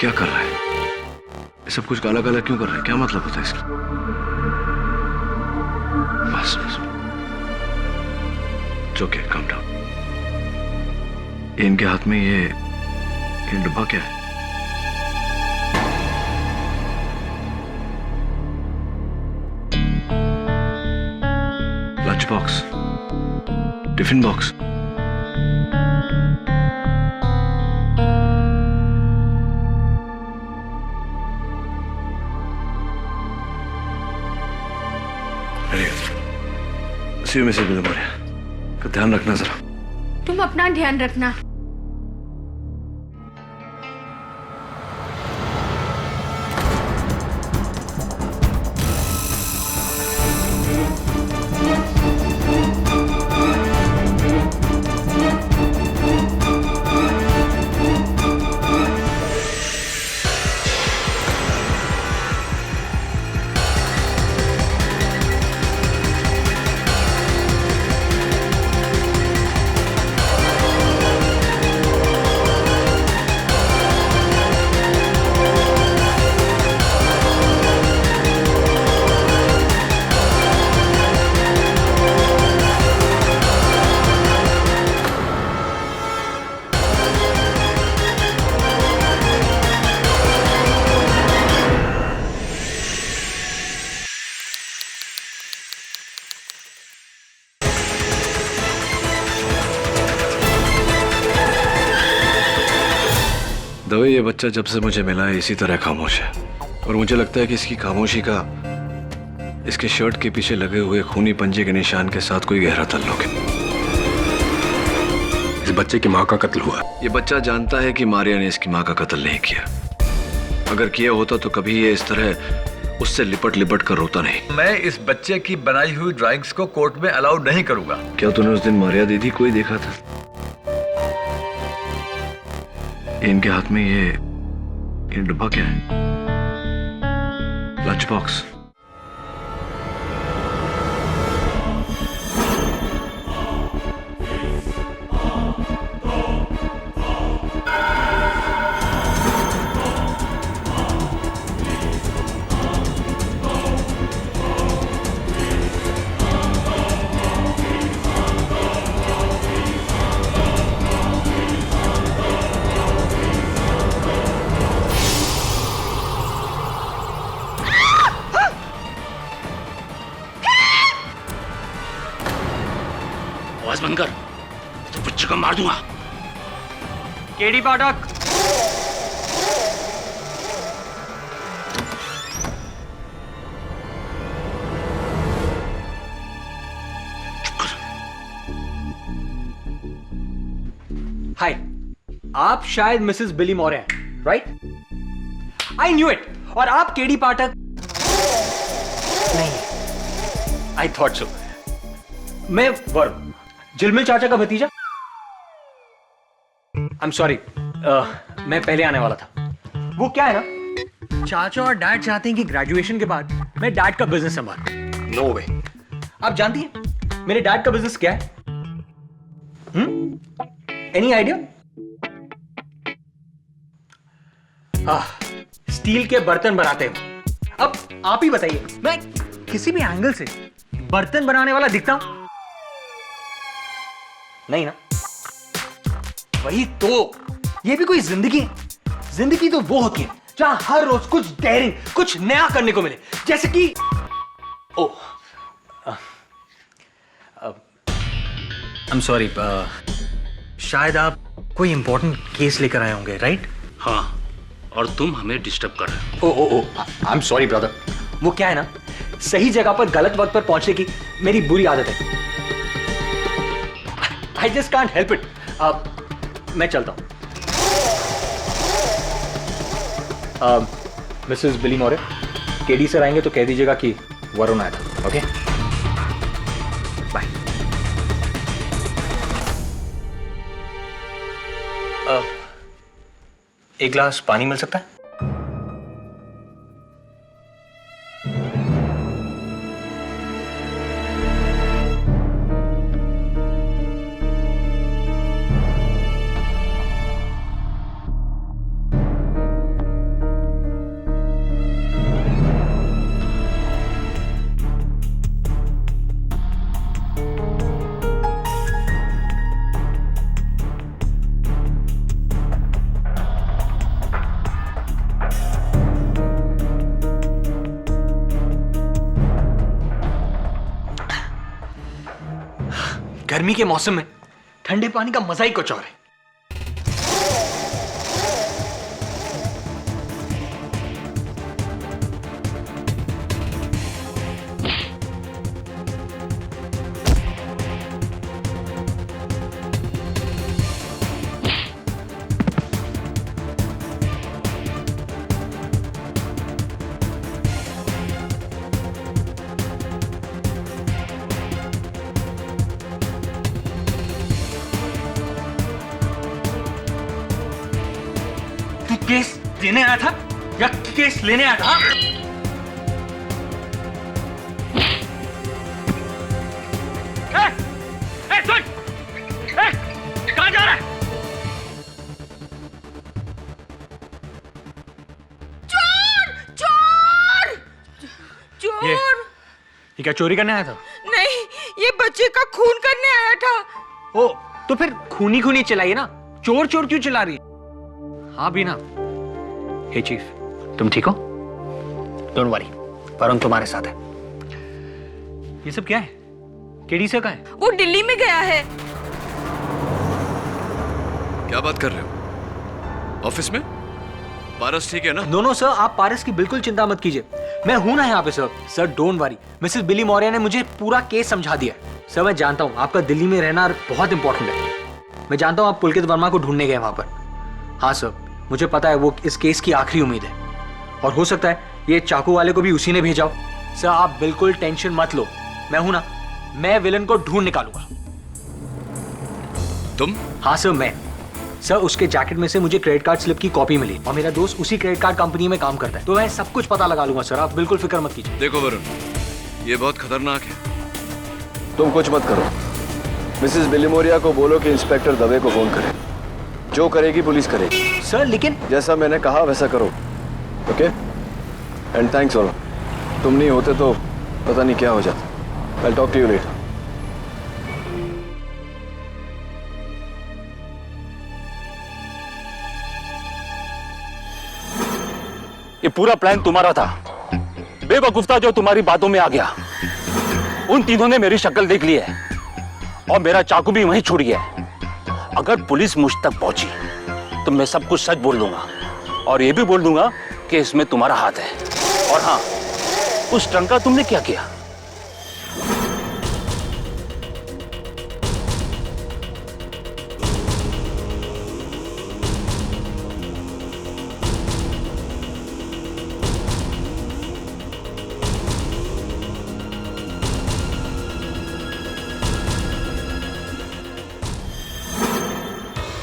क्या कर रहा है? ये सब कुछ काला काला क्यों कर रहा है? क्या मतलब होता है इसका? बस बस, ओके, काम डाउन। इनके हाथ में ये डब्बा क्या है? Lunch box, tiffin box. See you Mrs Bilimoria, का ध्यान रखना जरा। तुम अपना ध्यान रखना। दवे, ये बच्चा जब से मुझे मिला है इसी तरह खामोश है, और मुझे लगता है कि इसकी खामोशी का इसके शर्ट के पीछे लगे हुए खूनी पंजे के निशान के साथ कोई गहरा ताल्लुक है। इस बच्चे की माँ का कत्ल हुआ। ये बच्चा जानता है कि मारिया ने इसकी माँ का कत्ल नहीं किया। अगर किया होता तो कभी ये इस तरह उससे लिपट लिपट कर रोता नहीं। मैं इस बच्चे की बनाई हुई ड्राइंग्स को कोर्ट में अलाउ नहीं करूंगा। क्या तूने उस दिन मारिया दीदी को ही देखा था? इनके हाथ में ये डब्बा क्या है? Lunch box. आवाज बंद कर, तो बच्चे को मार दूंगा। केडी पाठक, हाय, आप शायद मिसेस बिली मॉरे हैं, राइट? I knew it. और आप केडी पाठक नहीं? I thought so. मैं वरुण, जिलमिल चाचा का भतीजा। आई एम सॉरी, मैं पहले आने वाला था। वो क्या है ना, चाचा और डैड चाहते हैं कि ग्रेजुएशन के बाद मैं डैड का बिजनेस संभालूं। नो वे। आप जानती हैं मेरे डैड का बिजनेस क्या है? Any idea? स्टील के बर्तन बनाते हो। अब आप ही बताइए, मैं किसी भी एंगल से बर्तन बनाने वाला दिखता हूं? नहीं ना? वही तो, ये भी कोई जिंदगी है? जिंदगी तो वो होती है जहां हर रोज कुछ डेयरिंग, कुछ नया करने को मिले। जैसे कि आई एम सॉरी, शायद आप कोई इंपॉर्टेंट केस लेकर आए होंगे, राइट? हाँ, और तुम हमें डिस्टर्ब कर रहे हो। ओ आई एम सॉरी ब्रदर। वो क्या है ना, सही जगह पर गलत वक्त पर पहुंचने की मेरी बुरी आदत है। I just can't help it. मैं चलता हूं। मिसेस बिली मॉरे, केडी सर आएंगे तो कह दीजिएगा कि वरुण आया था। Okay, bye. एक ग्लास पानी मिल सकता है? गर्मी के मौसम में ठंडे पानी का मजा ही कुछ और है। केस देने आया था या केस लेने आया था? सुन! कहां जा रहा है? चोर! चोर! चोर! ये क्या चोरी करने आया था? नहीं, ये बच्चे का खून करने आया था। ओ, तो फिर खूनी खूनी चलाइए ना। चोर चोर क्यों चिल्ला रही है? हाँ भी ना। हे चीफ, तुम ठीक हो? डोंट वरी, वरुण तुम्हारे साथ है। ये सब क्या है? केडी से कहाँ है? वो दिल्ली में गया है। क्या बात कर रहे हो? ऑफिस में? पारस ठीक है ना? नो सर, आप पारस की बिल्कुल चिंता मत कीजिए। मैं हूं ना यहाँ पे sir. Sir don't worry, Mrs Bilimoria ने मुझे पूरा केस समझा दिया। सर मैं जानता हूँ आपका दिल्ली में रहना बहुत इंपॉर्टेंट है। मैं जानता हूँ आप पुलकित वर्मा को ढूंढने गए वहां पर। हाँ सर, मुझे पता है वो इस केस की आखिरी उम्मीद है और हो सकता है ये चाकू वाले को भी उसी ने भेजा हो। सर आप बिल्कुल टेंशन मत लो, मैं हूं ना, मैं विलन को ढूंढ निकालूंगा। तुम? हाँ सर मैं। सर उसके जैकेट में से मुझे क्रेडिट कार्ड स्लिप की कॉपी मिली और मेरा दोस्त उसी क्रेडिट कार्ड कंपनी में काम करता है, तो मैं सब कुछ पता लगा लूंगा सर, आप बिल्कुल फिक्र मत कीजिए। देखो वरुण, ये बहुत खतरनाक है। तुम कुछ मत करो, मिसेस बिली मौर्य को बोलो कि इंस्पेक्टर दवे को फोन करे। जो करेगी पुलिस करेगी। सर लेकिन जैसा मैंने कहा वैसा करो, ओके? एंड थैंक्स वरुण, तुम नहीं होते तो पता नहीं क्या हो जाता। I'll talk to you later. ये पूरा प्लान तुम्हारा था, बेवकूफ था जो तुम्हारी बातों में आ गया। उन तीनों ने मेरी शक्ल देख ली है और मेरा चाकू भी वहीं छूट गया है। अगर पुलिस मुझ तक पहुंची तो मैं सब कुछ सच बोल दूंगा और ये भी बोल दूंगा कि इसमें तुम्हारा हाथ है। और हाँ, उस ट्रंक का तुमने क्या किया?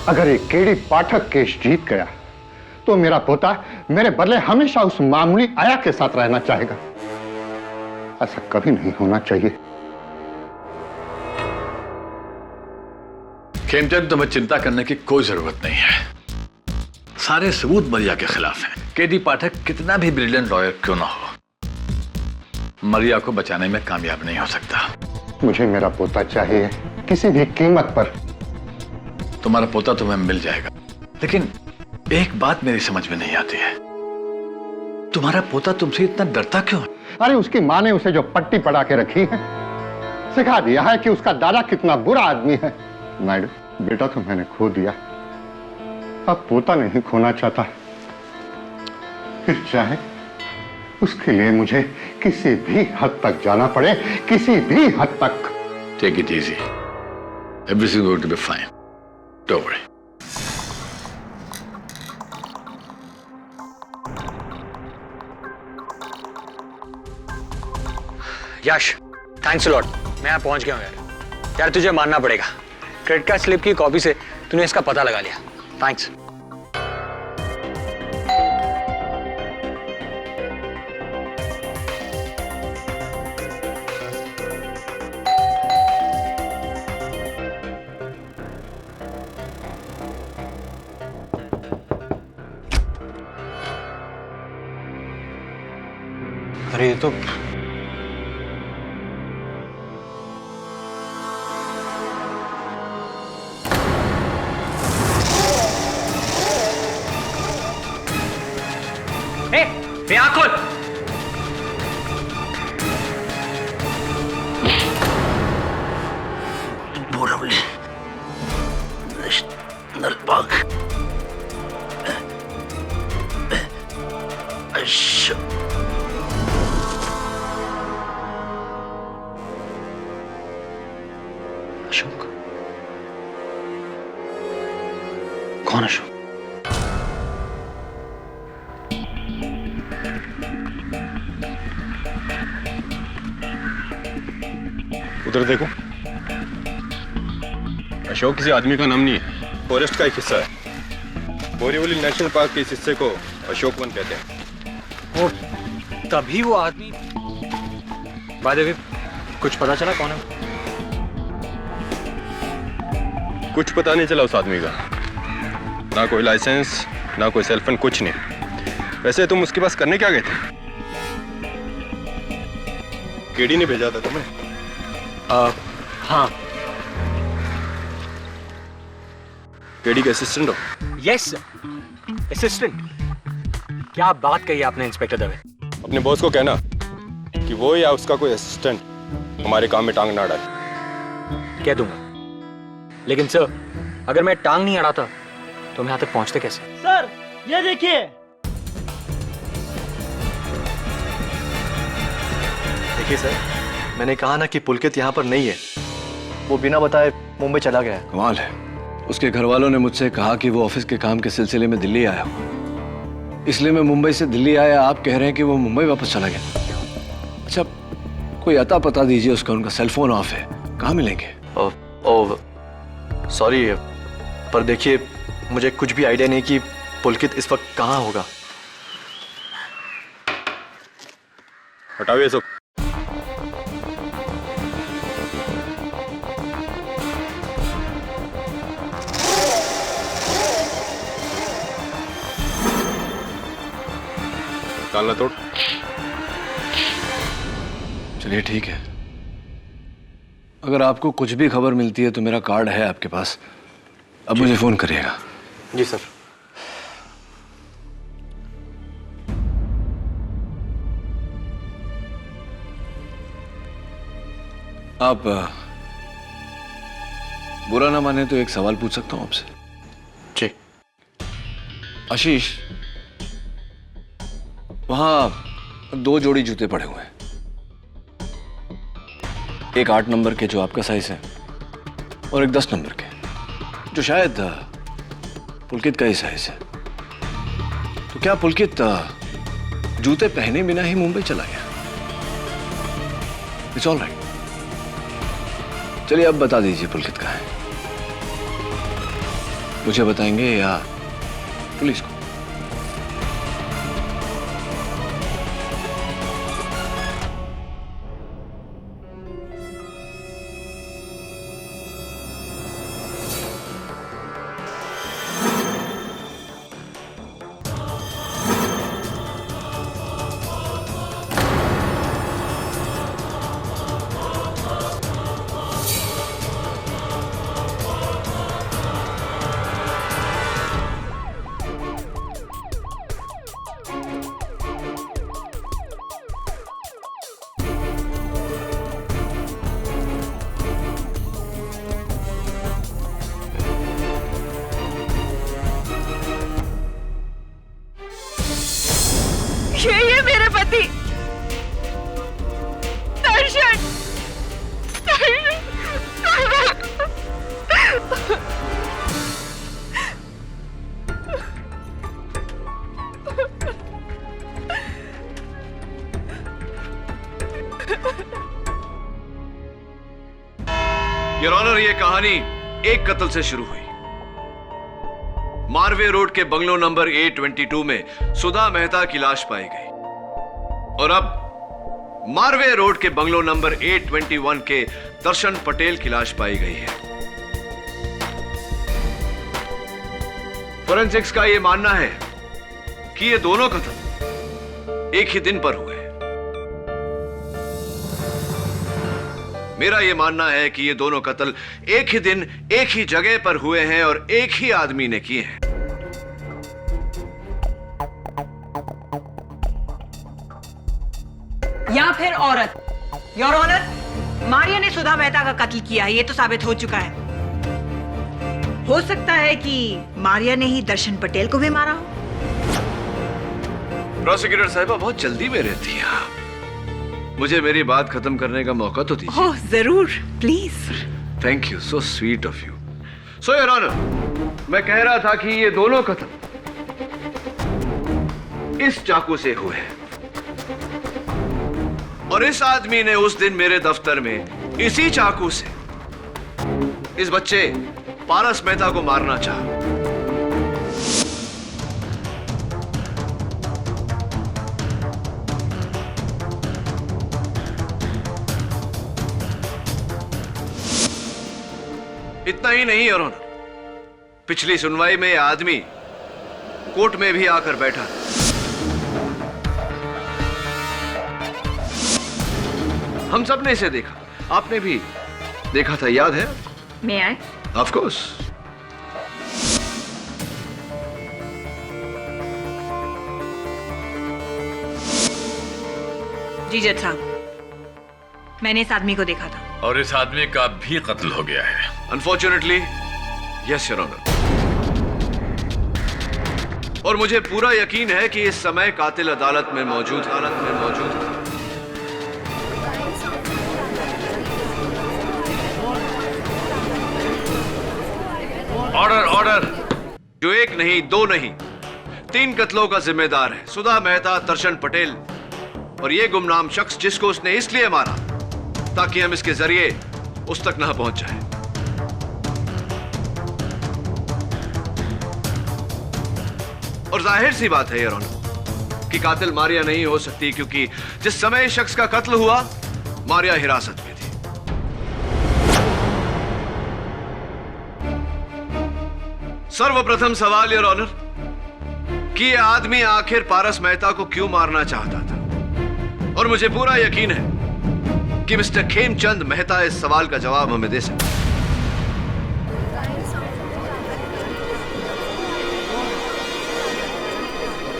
अगर ये केडी पाठक केस जीत गया तो मेरा पोता मेरे बदले हमेशा उस मामूली आया के साथ रहना चाहेगा। ऐसा कभी नहीं होना चाहिए। खेमचंद, तुम्हें चिंता करने की कोई जरूरत नहीं है। सारे सबूत मरिया के खिलाफ हैं। केडी पाठक कितना भी ब्रिलियंट लॉयर क्यों ना हो, मरिया को बचाने में कामयाब नहीं हो सकता। मुझे मेरा पोता चाहिए किसी भी कीमत पर। तुम्हारा पोता तुम्हें मिल जाएगा, लेकिन एक बात मेरी समझ में नहीं आती है, तुम्हारा पोता तुमसे इतना डरता क्यों है? अरे उसकी माँ ने उसे जो पट्टी पड़ा के रखी है, सिखा दिया है कि उसका दादा कितना बुरा आदमी है। नायडू, बेटा तो मैंने खो दिया, अब पोता नहीं खोना चाहता। फिर चाहे उसके लिए मुझे किसी भी हद तक जाना पड़े, किसी भी हद तक। Take it easy. Everything is going to be fine. Don't worry. Yash, thanks a lot. मैं यहाँ पहुंच गया हूँ यार। यार तुझे मानना पड़ेगा, क्रेडिट कार्ड स्लिप की कॉपी से तूने इसका पता लगा लिया। थैंक्स। अरे ये तो आँख खोल। अशोक? कौन अशोक? उधर देखो। अशोक किसी आदमी का नाम नहीं है, फॉरेस्ट का एक हिस्सा है। बोरीवली नेशनल पार्क के इस हिस्से को अशोक वन कहते हैं। और तभी वो आदमी, बाय द वे, कुछ पता चला कौन है? कुछ पता नहीं चला उस आदमी का, ना कोई लाइसेंस, ना कोई सेलफोन, कुछ नहीं। वैसे तुम उसके पास करने क्या गए थे? केडी ने भेजा था तुम्हें? हाँ। केडी के असिस्टेंट हो? Yes, assistant. क्या बात कही आपने इंस्पेक्टर दवे? अपने बॉस को कहना कि वो या उसका कोई असिस्टेंट हमारे काम में टांग ना अड़ाए। कह दूंगा, लेकिन सर, अगर मैं टांग नहीं अड़ाता तो हम यहाँ तक पहुंचते कैसे? सर, ये देखिए। देखिए सर, मैंने कहा ना कि पुलकित यहाँ पर नहीं है। वो बिना बताए मुंबई चला गया है। कमाल है, उसके घर वालों ने मुझसे कहा कि वो ऑफिस के काम के सिलसिले में दिल्ली आया हुआ, इसलिए मैं मुंबई से दिल्ली आया। आप कह रहे हैं कि वो मुंबई वापस चला गया। अच्छा, कोई अता पता दीजिए उसका। उनका सेलफोन ऑफ है, कहाँ मिलेंगे? सॉरी, पर देखिए, मुझे कुछ भी आइडिया नहीं कि पुलकित इस वक्त कहाँ होगा। हटाओ ये सब। ताला तोड़। चलिए ठीक है, अगर आपको कुछ भी खबर मिलती है तो मेरा कार्ड है आपके पास, अब मुझे फोन करिएगा। जी सर। आप बुरा ना माने तो एक सवाल पूछ सकता हूं आपसे? जी। आशीष, वहां 2 जोड़ी जूते पड़े हुए हैं, एक 8 नंबर के जो आपका साइज है और एक 10 नंबर के जो शायद पुलकित का ही साइज है। तो क्या पुलकित जूते पहने बिना ही मुंबई चला गया? It's all right. चलिए अब बता दीजिए पुलकित कहाँ है, मुझे बताएंगे या पुलिस को? ये मेरे पति दर्शन। योर ऑनर, ये कहानी एक कत्ल से शुरू हुई। मारवे रोड के बंगलो नंबर A22 में सुधा मेहता की लाश पाई गई और अब मारवे रोड के बंगलो नंबर A21 के दर्शन पटेल की लाश पाई गई है। फोरेंसिक्स का यह मानना है कि ये दोनों कत्ल एक ही दिन पर हुए। मेरा यह मानना है कि ये दोनों कत्ल एक ही दिन एक ही जगह पर हुए हैं और एक ही आदमी ने किए हैं। या फिर औरत। योर ऑनर, मारिया ने सुधा मेहता का कत्ल किया है, ये तो साबित हो चुका है। हो सकता है कि मारिया ने ही दर्शन पटेल को भी मारा हो। प्रोसिक्यूटर साहिबा, बहुत जल्दी में रहती है आप, मुझे मेरी बात खत्म करने का मौका तो दीजिए। ओह जरूर, please. Thank you, so sweet of you. So your honour, मैं कह रहा था कि ये दोनों कत्ल इस चाकू से हुए हैं और इस आदमी ने उस दिन मेरे दफ्तर में इसी चाकू से इस बच्चे पारस मेहता को मारना चाहा। इतना ही नहीं योर ऑनर, पिछली सुनवाई में यह आदमी कोर्ट में भी आकर बैठा। हम सब ने इसे देखा, आपने भी देखा था, याद है? मैं आए? Of course. जी जज साहब, मैंने इस आदमी को देखा था। और इस आदमी का भी कत्ल हो गया है। Unfortunately yes your honour. और मुझे पूरा यकीन है कि इस समय कातिल अदालत में मौजूद है। Order order. जो एक नहीं, दो नहीं, 3 कत्लों का जिम्मेदार है सुधा मेहता, दर्शन पटेल और ये गुमनाम शख्स जिसको उसने इसलिए मारा ताकि हम इसके जरिए उस तक ना पहुंच जाए। और जाहिर सी बात है योर ऑनर कि कातिल मारिया नहीं हो सकती, क्योंकि जिस समय इस शख्स का कत्ल हुआ मारिया हिरासत में थी। सर्वप्रथम सवाल योर ऑनर कि यह आदमी आखिर पारस मेहता को क्यों मारना चाहता था, और मुझे पूरा यकीन है कि मिस्टर खेमचंद मेहता इस सवाल का जवाब हमें दे सकते।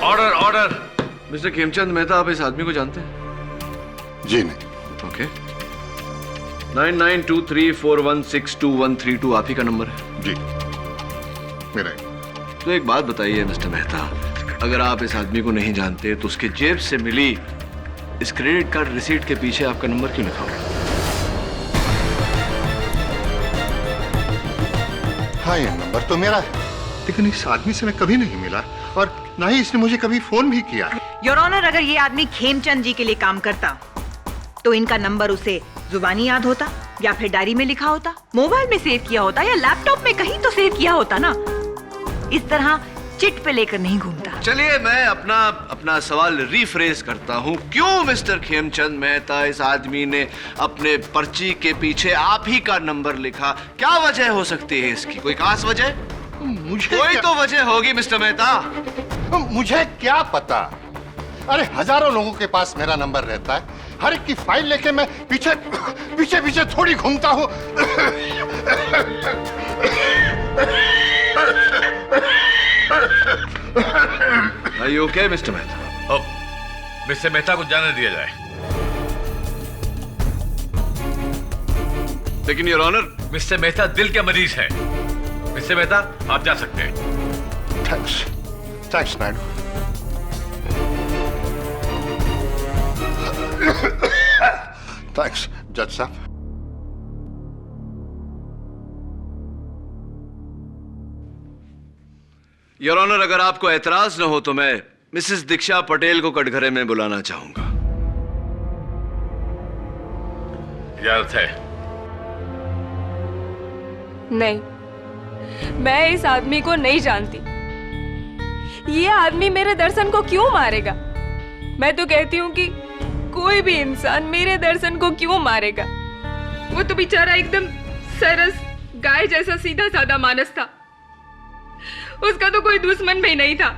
Order order. Mister Khemchand Mehta, आप इस आदमी को जानते हैं? जी नहीं। ओके। 9923416213 आप ही का नंबर है? जी मेरा। तो एक बात बताइए मिस्टर मेहता, अगर आप इस आदमी को नहीं जानते तो उसके जेब से मिली इस क्रेडिट कार्ड रिसीट के पीछे आपका नंबर क्यों लिखा हुआ? हाँ, ये नंबर तो मेरा है, लेकिन इस आदमी से मैं कभी नहीं मिला और ना ही इसने मुझे कभी फोन भी किया। योर ऑनर, अगर ये आदमी खेमचंद जी के लिए काम करता तो इनका नंबर उसे जुबानी याद होता या फिर डायरी में लिखा होता, मोबाइल में सेव किया होता या लैपटॉप में कहीं तो सेव किया होता ना। इस तरह चिट पे लेकर नहीं घूमता। चलिए मैं अपना सवाल रीफ्रेज करता हूँ। क्यों मिस्टर खेमचंद मेहता इस आदमी ने अपने पर्ची के पीछे आप ही का नंबर लिखा? क्या वजह हो सकती है इसकी? कोई खास वजह? कोई तो वजह होगी मिस्टर मेहता। मुझे क्या पता? अरे हजारों लोगों के पास मेरा नंबर रहता है, हर एक की फाइल लेके मैं पीछे पीछे पीछे थोड़ी घूमता हूँ। Are you okay, mister Mehta? Mister Mehta को जाने दिया जाए। लेकिन योर ऑनर, मिस्टर मेहता दिल के मरीज है। मिस्टर मेहता, आप जा सकते हैं। थैंक्स नायडू। थैंक्स जज साहब। योर ऑनर, अगर आपको एतराज न हो तो मैं मिसेस दीक्षा पटेल को कटघरे में बुलाना चाहूंगा। इजाजत है? नहीं, मैं इस आदमी को नहीं जानती। ये आदमी मेरे दर्शन को क्यों मारेगा? मैं तो कहती हूँ कि कोई भी इंसान मेरे दर्शन को क्यों मारेगा? वो तो बेचारा एकदम सरस गाय जैसा सीधा साधा मानस था। उसका तो कोई दुश्मन भी नहीं था।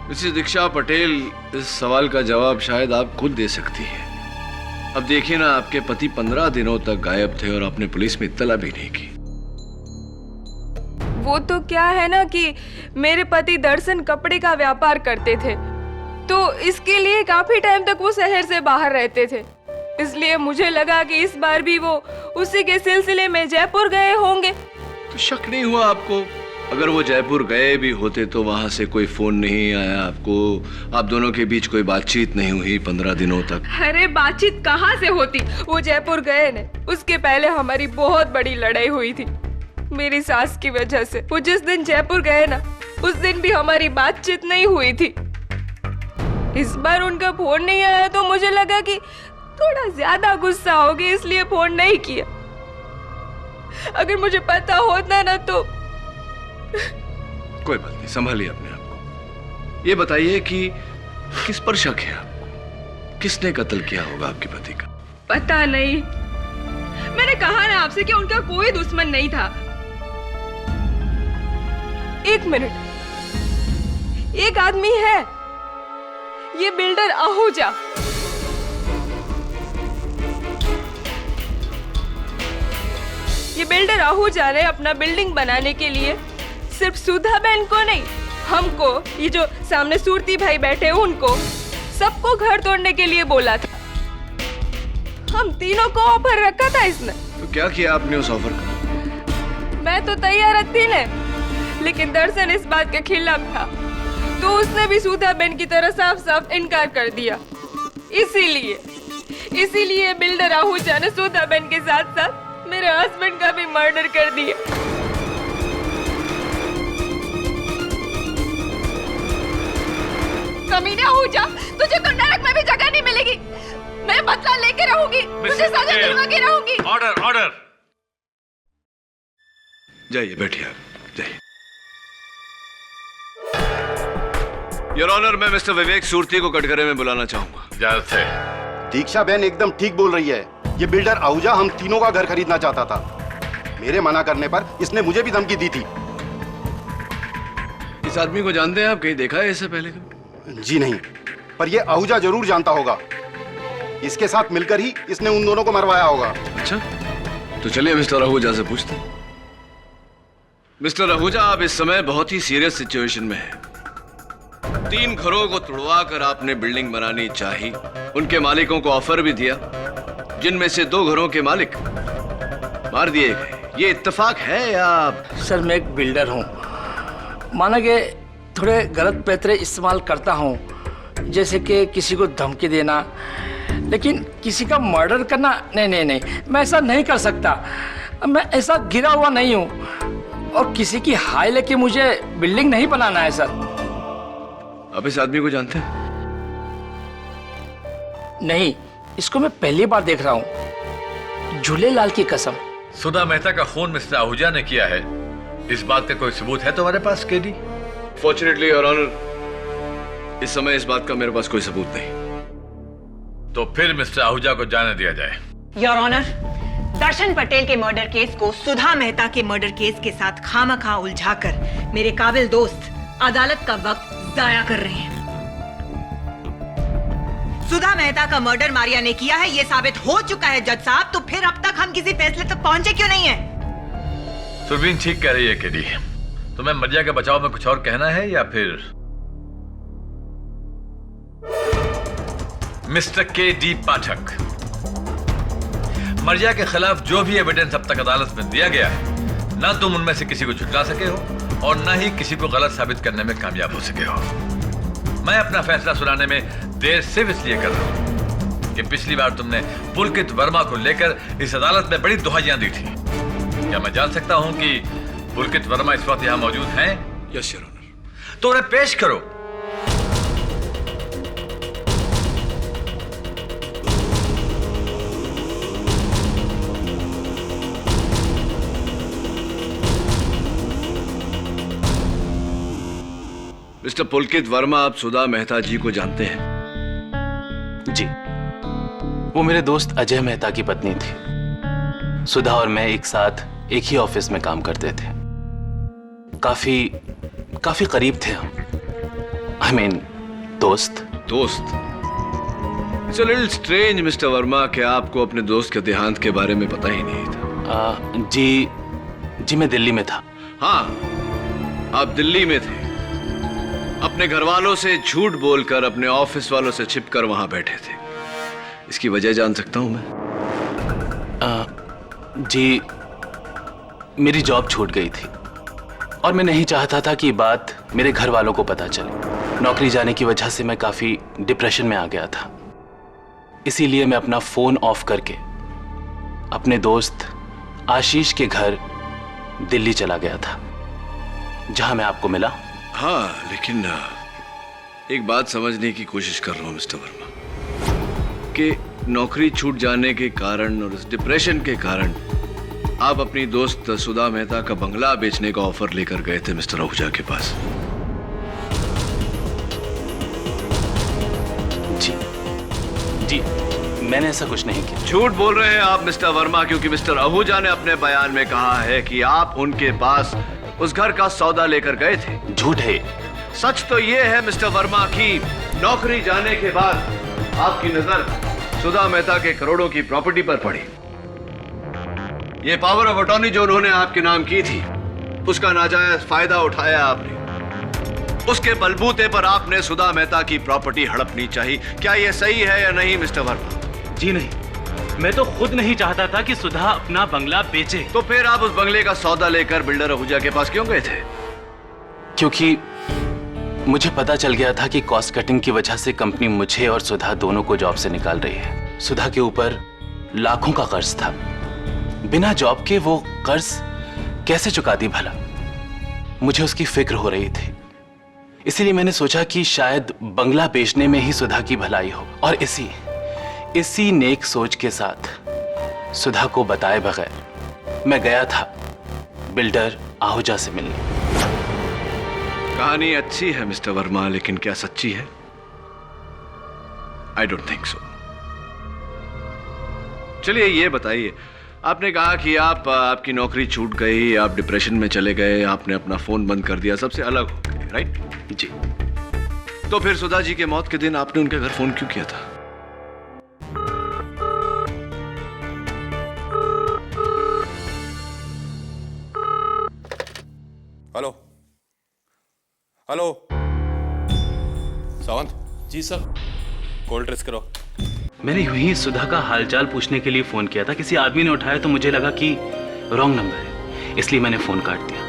मिसेस दीक्षा पटेल, इस सवाल का जवाब शायद आप खुद दे सकती हैं। अब देखिए ना, आपके पति 15 दिनों तक गायब थे और आपने पुलिस में इत्तला भी नहीं की। वो तो क्या है ना कि मेरे पति दर्शन कपड़े का व्यापार करते थे, तो इसके लिए काफी टाइम तक वो शहर से बाहर रहते थे। इसलिए मुझे लगा कि इस बार भी वो उसी के सिलसिले में जयपुर गए होंगे। तो शक नहीं हुआ आपको अगर वो जयपुर गए भी होते तो वहां से कोई फोन नहीं आया आपको? आप दोनों के बीच कोई बातचीत नहीं हुई 15 दिनों तक? अरे बातचीत कहाँ से होती, वो जयपुर गए ने उसके पहले हमारी बहुत बड़ी लड़ाई हुई थी मेरी सास की वजह से। वो जिस दिन जयपुर गए ना उस दिन भी हमारी बातचीत नहीं हुई थी। इस बार उनका फोन नहीं आया तो मुझे लगा कि थोड़ा ज्यादा गुस्सा होगी इसलिए फोन नहीं किया। अगर मुझे पता होता ना तो। कोई बात नहीं, संभालिए अपने आप को। ये बताइए कि किस पर शक है आपको? किसने कत्ल किया होगा आपके पति का? पता नहीं, मैंने कहा ना आपसे कि उनका कोई दुश्मन नहीं था। एक मिनट, एक आदमी है, ये बिल्डर आहूजा। ये बिल्डर आहूजा ने अपना बिल्डिंग बनाने के लिए सिर्फ सुधा बहन को नहीं, हमको, ये जो सामने सूरती भाई बैठे उनको, सबको घर तोड़ने के लिए बोला था। हम तीनों को ऑफर रखा था इसने। तो क्या किया आपने उस ऑफर का? मैं तो तैयार थी ने, लेकिन दर्शन इस बात के खिलाफ था तो उसने भी सुधा बहन की तरह साफ साफ इनकार कर दिया। इसीलिए बिल्डर आहूजा ने सुधा बहन के साथ साथ मेरे हस्बैंड का भी मर्डर कर दिया। कमीने आहूजा, तुझे तो नरक में भी जगह नहीं मिलेगी। मैं बदला लेके रहूंगी, तुझे सजा दिलवा के रहूंगी। Order, order. जाइए, बैठिए आप, जाइए। योर ऑनर, मैं मिस्टर विवेक सूरती को कटघरे में बुलाना चाहूंगा। इजाजत है। दीक्षा बहन एकदम ठीक बोल रही है। ये बिल्डर आहूजा हम तीनों का घर खरीदना चाहता था। मेरे मना करने पर इसने मुझे भी धमकी दी थी। इस आदमी को जानते हैं आप? कहीं देखा है इससे पहले? जी नहीं, पर ये आहूजा जरूर जानता होगा। इसके साथ मिलकर ही इसने उन दोनों को मरवाया होगा। अच्छा, तो चलिए मिस्टर आहूजा से पूछते हैं। मिस्टर आहूजा, आप इस समय बहुत ही सीरियस सिचुएशन में हैं। 3 घरों को तुड़वा कर आपने बिल्डिंग बनानी चाहिए। उनके मालिकों को ऑफर भी दिया, जिनमें से 2 घरों के मालिक मार दिए गए। ये इत्तेफाक है या? सर, मैं एक बिल्डर हूँ, माना कि थोड़े गलत पैतरे इस्तेमाल करता हूँ, जैसे कि किसी को धमकी देना, लेकिन किसी का मर्डर करना नहीं, मैं ऐसा नहीं कर सकता। मैं ऐसा गिरा हुआ नहीं हूँ और किसी की हाय लेके मुझे बिल्डिंग नहीं बनाना है सर। आप इस आदमी को जानते हैं? नहीं, इसको मैं पहली बार देख रहा हूँ, झूलेलाल की कसम। सुधा मेहता का खून मिस्टर आहूजा ने किया है, इस बात का कोई सबूत है तुम्हारे पास केडी? फॉर्चुनेटली योर ऑनर, इस समय इस बात का मेरे पास कोई सबूत नहीं। तो फिर मिस्टर आहूजा को जाने दिया जाए। योर ऑनर, दर्शन पटेल के मर्डर केस को सुधा मेहता के मर्डर केस के साथ खामखा उलझाकर मेरे काबिल दोस्त अदालत का वक्त जाया कर रहे हैं। सुधा मेहता का मर्डर मारिया ने किया है, यह साबित हो चुका है जज साहब। तो फिर अब तक हम किसी फैसले तक पहुंचे क्यों नहीं है? सुरवीन ठीक कह रही है केडी। तुम्हें मरिया के बचाव में कुछ और कहना है या फिर? Mister KD. पाठक, मरिया के खिलाफ जो भी एविडेंस अब तक अदालत में दिया गया है, ना तुम उनमें से किसी को झुठला सके हो और ना ही किसी को गलत साबित करने में कामयाब हो सके हो। मैं अपना फैसला सुनाने में देर सिर्फ इसलिए कर रहा हूं कि पिछली बार तुमने पुलकित वर्मा को लेकर इस अदालत में बड़ी दुहाइयां दी थी। क्या मैं जान सकता हूं कि पुलकित वर्मा इस वक्त यहां मौजूद हैं? Yes your honour. तो उन्हें पेश करो। मिस्टर पुलकित वर्मा, आप सुधा मेहता जी को जानते हैं? जी, वो मेरे दोस्त अजय मेहता की पत्नी थी। सुधा और मैं एक साथ एक ही ऑफिस में काम करते थे। काफी करीब थे हम। I mean, दोस्त। It's a little strange, mister Verma, कि आपको अपने दोस्त के देहांत के बारे में पता ही नहीं था। जी मैं दिल्ली में था। हाँ, आप दिल्ली में थे। अपने घर वालों से झूठ बोलकर अपने ऑफिस वालों से छिपकर वहां बैठे थे। इसकी वजह जान सकता हूं मैं? जी, मेरी जॉब छूट गई थी। और मैं नहीं चाहता था कि ये बात मेरे घर वालों को पता चले। नौकरी जाने की वजह से मैं काफी डिप्रेशन में आ गया था, इसीलिए मैं अपना फोन ऑफ करके अपने दोस्त आशीष के घर दिल्ली चला गया था, जहां मैं आपको मिला। हाँ, लेकिन एक बात समझने की कोशिश कर रहा हूं मिस्टर वर्मा कि नौकरी छूट जाने के कारण और इस डिप्रेशन के कारण आप अपनी दोस्त सुधा मेहता का बंगला बेचने का ऑफर लेकर गए थे मिस्टर आहूजा के पास। जी, मैंने ऐसा कुछ नहीं किया। झूठ बोल रहे हैं आप मिस्टर वर्मा, क्योंकि मिस्टर आहूजा ने अपने बयान में कहा है कि आप उनके पास उस घर का सौदा लेकर गए थे। झूठ है। सच तो ये है मिस्टर वर्मा की नौकरी जाने के बाद आपकी नजर सुधा मेहता के करोड़ों की प्रॉपर्टी पर पड़ी। ये पावर ऑफ अटॉर्नी जो उन्होंने आपके नाम की थी, उसका नाजायज फायदा उठाया आपने। उसके बलबूते पर आपने सुधा मेहता की प्रॉपर्टी हड़पनी चाहिए। क्या यह सही है या नहीं मिस्टर वर्मा? जी नहीं, मैं तो खुद नहीं चाहता था कि सुधा अपना बंगला बेचे। तो फिर आप उस बंगले का सौदा लेकर बिल्डर आहूजा के पास क्यों गए थे? क्योंकि मुझे पता चल गया था कि कॉस्ट कटिंग की वजह से कंपनी मुझे और सुधा दोनों को जॉब से निकाल रही है। सुधा के ऊपर लाखों का कर्ज था, बिना जॉब के वो कर्ज कैसे चुकाती भला? मुझे उसकी फिक्र हो रही थी, इसीलिए मैंने सोचा कि शायद बंगला बेचने में ही सुधा की भलाई हो, और इसी नेक सोच के साथ सुधा को बताए बगैर मैं गया था बिल्डर आहूजा से मिलने। कहानी अच्छी है मिस्टर वर्मा, लेकिन क्या सच्ची है? I don't think so. चलिए ये बताइए, आपने कहा कि आपकी नौकरी छूट गई, आप डिप्रेशन में चले गए, आपने अपना फोन बंद कर दिया, सबसे अलग हो गए, राइट? जी। तो फिर सुधा जी के मौत के दिन आपने उनके घर फोन क्यों किया था? हेलो हेलो, सावंत जी सर। कॉल ट्रेस करो। मैंने यूं ही सुधा का हालचाल पूछने के लिए फोन किया था, किसी आदमी ने उठाया तो मुझे लगा कि रॉन्ग नंबर है, इसलिए मैंने फोन काट दिया।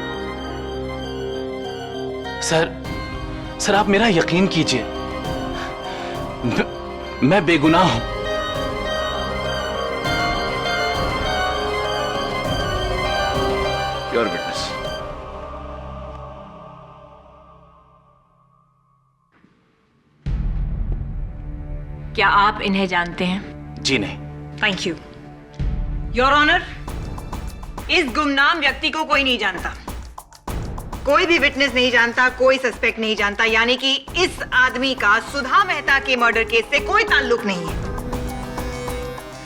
सर आप मेरा यकीन कीजिए, मैं बेगुनाह हूं। Your witness. क्या आप इन्हें जानते हैं? जी नहीं। Thank you your honour. इस गुमनाम व्यक्ति को कोई नहीं जानता, कोई भी विटनेस नहीं जानता, कोई सस्पेक्ट नहीं जानता, यानी कि इस आदमी का सुधा मेहता के मर्डर केस से कोई ताल्लुक नहीं है।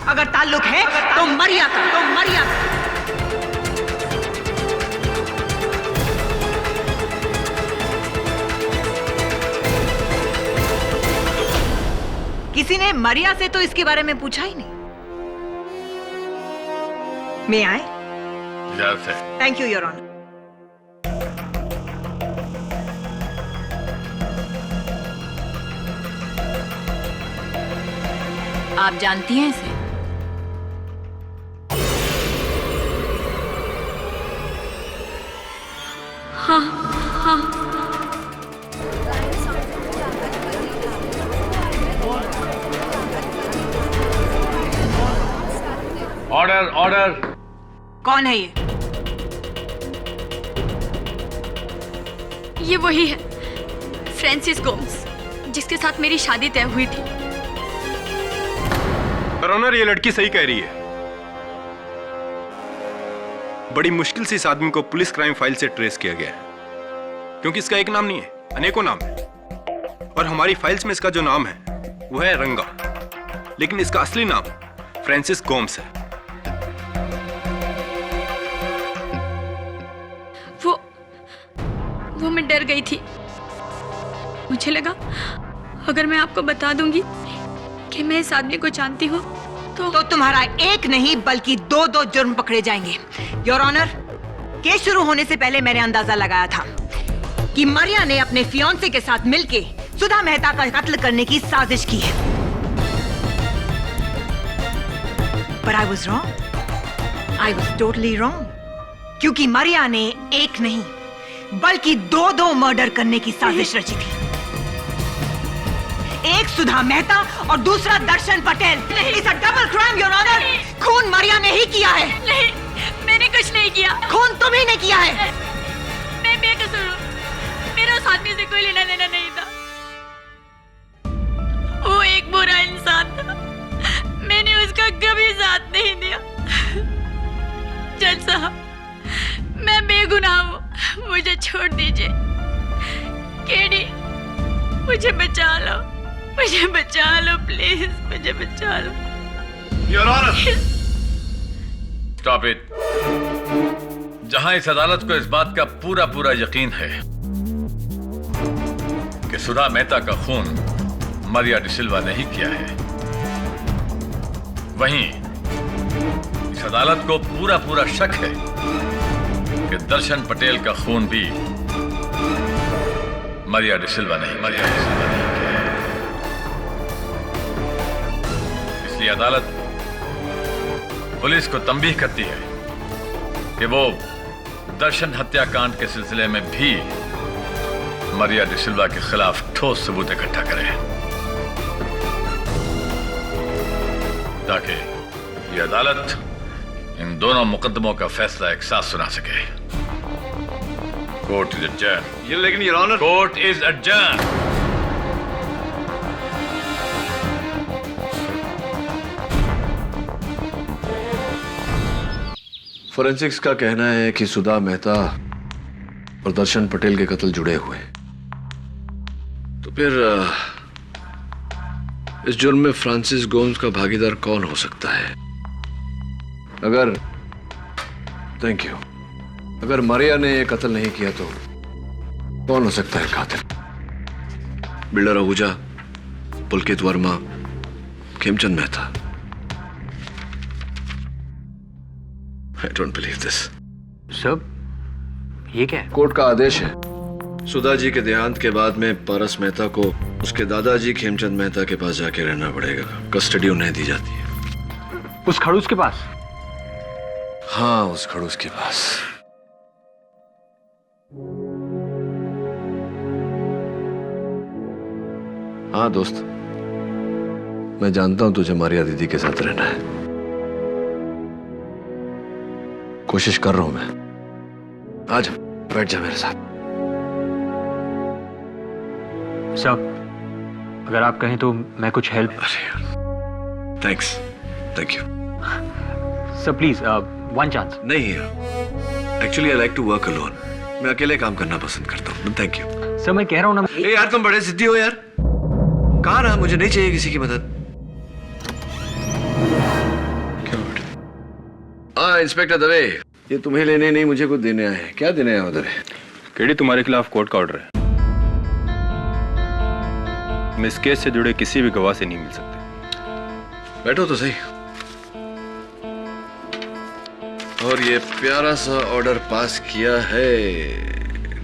अगर ताल्लुक है तो मरिया का। किसी ने मरिया से तो इसके बारे में पूछा ही नहीं। मैं आए? Thank you your honour. आप जानती हैं इसे? हाँ। ऑर्डर। कौन है ये? ये वही है, फ्रांसिस गोम्स, जिसके साथ मेरी शादी तय हुई थी। पर ऑनर, ये लड़की सही कह रही है। बड़ी मुश्किल से इस आदमी को पुलिस क्राइम फाइल से ट्रेस किया गया है, क्योंकि इसका एक नाम नहीं है, अनेकों नाम है। और हमारी फाइल्स में इसका जो नाम है वो है रंगा, लेकिन इसका असली नाम फ्रांसिस गोम्स है। वो मैं डर गई थी। मुझे लगा अगर मैं आपको बता दूंगी कि मैं इस आदमी को जानती हूँ तो तुम्हारा एक नहीं बल्कि दो जुर्म पकड़े जाएंगे। योर ऑनर, केस शुरू होने से पहले मैंने अंदाजा लगाया था कि मरिया ने अपने फियांसे के साथ मिलके सुधा मेहता का कत्ल करने की साजिश की है। पर I was wrong, I was totally wrong, क्योंकि मरिया ने एक नहीं बल्कि दो मर्डर करने की साजिश रची थी। एक सुधा मेहता और दूसरा Darshan Patel. It's a double crime your honour. खून मारिया ने ही किया है। नहीं, मैंने कुछ नहीं किया। खून तुम ही ने किया है। मैं बेकसूर हूँ। मेरा उस आदमी से कोई लेना देना नहीं था। वो एक बुरा इंसान था। मैंने उसका कभी साथ नहीं दिया। जज साहब, मैं बेगुनाह हूँ, मुझे छोड़ दीजिए। केडी, मुझे बचा लो, मुझे बचा लो प्लीज, मुझे बचा लो। Your honour, stop it. जहां इस अदालत को इस बात का पूरा पूरा यकीन है कि सुधा मेहता का खून मारिया डिसिल्वा ने ही किया है, वहीं इस अदालत को पूरा पूरा शक है कि दर्शन पटेल का खून भी मारिया डिसिल्वा ने किया है। इसलिए अदालत पुलिस को तंबीह करती है कि वो दर्शन हत्याकांड के सिलसिले में भी मारिया डिसिल्वा के खिलाफ ठोस सबूत इकट्ठा करे, ताकि ये अदालत इन दोनों मुकदमों का फैसला एक साथ सुना सके। Court is adjourn. ये लेकिन your honour, court is adjourn. Forensics का कहना है कि सुधा मेहता और दर्शन पटेल के कत्ल जुड़े हुए हैं। तो फिर इस जुर्म में फ्रांसिस गोम्स का भागीदार कौन हो सकता है? अगर मारिया ने यह कत्ल नहीं किया तो कौन हो सकता है कातिल? Builder Ahuja, Pulkit Verma, Khemchand Mehta. I don't believe this. Sir, ये क्या है? कोर्ट का आदेश है। सुधा जी के देहांत के बाद में पारस मेहता को उसके दादाजी खेमचंद मेहता के पास जाके रहना पड़ेगा। कस्टडी उन्हें दी जाती है। उस खड़ूस के पास? हाँ, उस खड़ूस के पास। हाँ दोस्त, मैं जानता हूं तुझे मारिया दीदी के साथ रहना है। कोशिश कर रहा हूं मैं। आज बैठ जा मेरे साथ। सर, अगर आप कहें तो मैं कुछ help. Thanks, thank you. Sir please, one chance. नहीं, actually I like to work alone. मैं अकेले काम करना पसंद करता हूँ। Thank you. सर मैं कह रहा हूँ ना। यार तुम बड़े जिद्दी हो यार। कहा ना मुझे नहीं चाहिए किसी की मदद। हाँ इंस्पेक्टर दवे, ये तुम्हें लेने नहीं मुझे कुछ देने आए हैं। क्या देने आए हो दवे? केडी, तुम्हारे खिलाफ कोर्ट का ऑर्डर है। तुम इस केस से जुड़े किसी भी गवाह से नहीं मिल सकते। बैठो तो सही। और ये प्यारा सा ऑर्डर पास किया है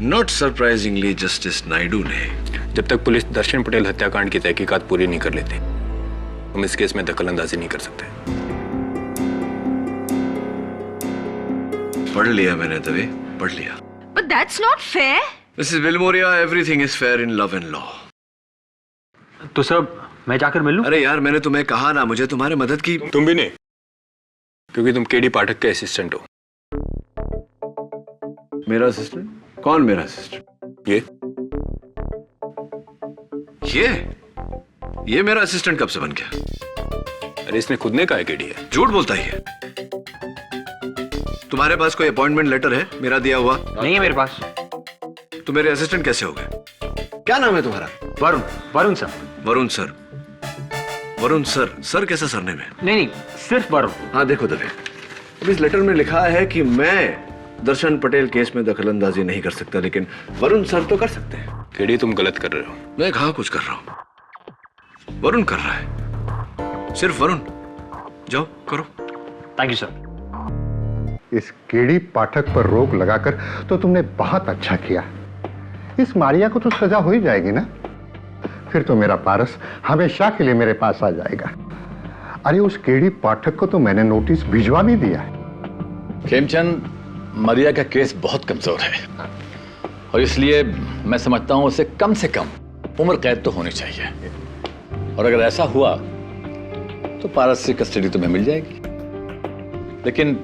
नॉट सरप्राइजिंगली जस्टिस नायडू ने। जब तक पुलिस दर्शन पटेल हत्याकांड की तहकीकात पूरी नहीं कर लेती, हम इस केस में दखलंदाजी नहीं कर सकते। पढ़ लिया मैंने दवे, पढ़ लिया। But that's not fair. Mrs. Vilmoria, everything is fair in love and law. तो सर मैं जाकर मिलूं? अरे यार मैंने तुम्हें कहा ना मुझे तुम्हारे मदद की। तुम भी नहीं, क्योंकि तुम केडी पाठक के असिस्टेंट हो। मेरा असिस्टेंट? कौन मेरा असिस्टेंट? ये मेरा असिस्टेंट कब से बन गया? अरे इसने खुद ने कहा है केडी है। झूठ बोलता ही है। तुम्हारे पास कोई अपॉइंटमेंट लेटर है मेरा दिया हुआ? नहीं है मेरे पास। तो मेरे असिस्टेंट कैसे हो गए? क्या नाम है तुम्हारा? Varun. Varun sir. Varun sir. Varun sir. Sir कैसे सरनेम है? नहीं, सिर्फ वरुण। हाँ देखो दवे, अब इस लेटर में लिखा है कि मैं दर्शन पटेल केस में दखलंदाजी नहीं कर सकता, लेकिन वरुण सर तो कर सकते हैं। केडी तुम गलत कर रहे हो। मैं कहाँ कुछ कर रहा हूँ, वरुण कर रहा है। सिर्फ वरुण। जाओ करो। Thank you sir. इस केडी पाठक पर रोक लगाकर तो तुमने बहुत अच्छा किया। इस मारिया को तो सजा हो ही जाएगी ना। फिर तो मेरा पारस हमेशा के लिए मेरे पास आ जाएगा। अरे उस केडी पाठक को तो मैंने नोटिस भिजवा भी दिया है। खेमचंद, मारिया का केस बहुत कमजोर है। और इसलिए मैं समझता हूं उसे कम से कम उम्र कैद तो होनी चाहिए। और अगर ऐसा हुआ तो पारस से कस्टडी तुम्हें मिल जाएगी। लेकिन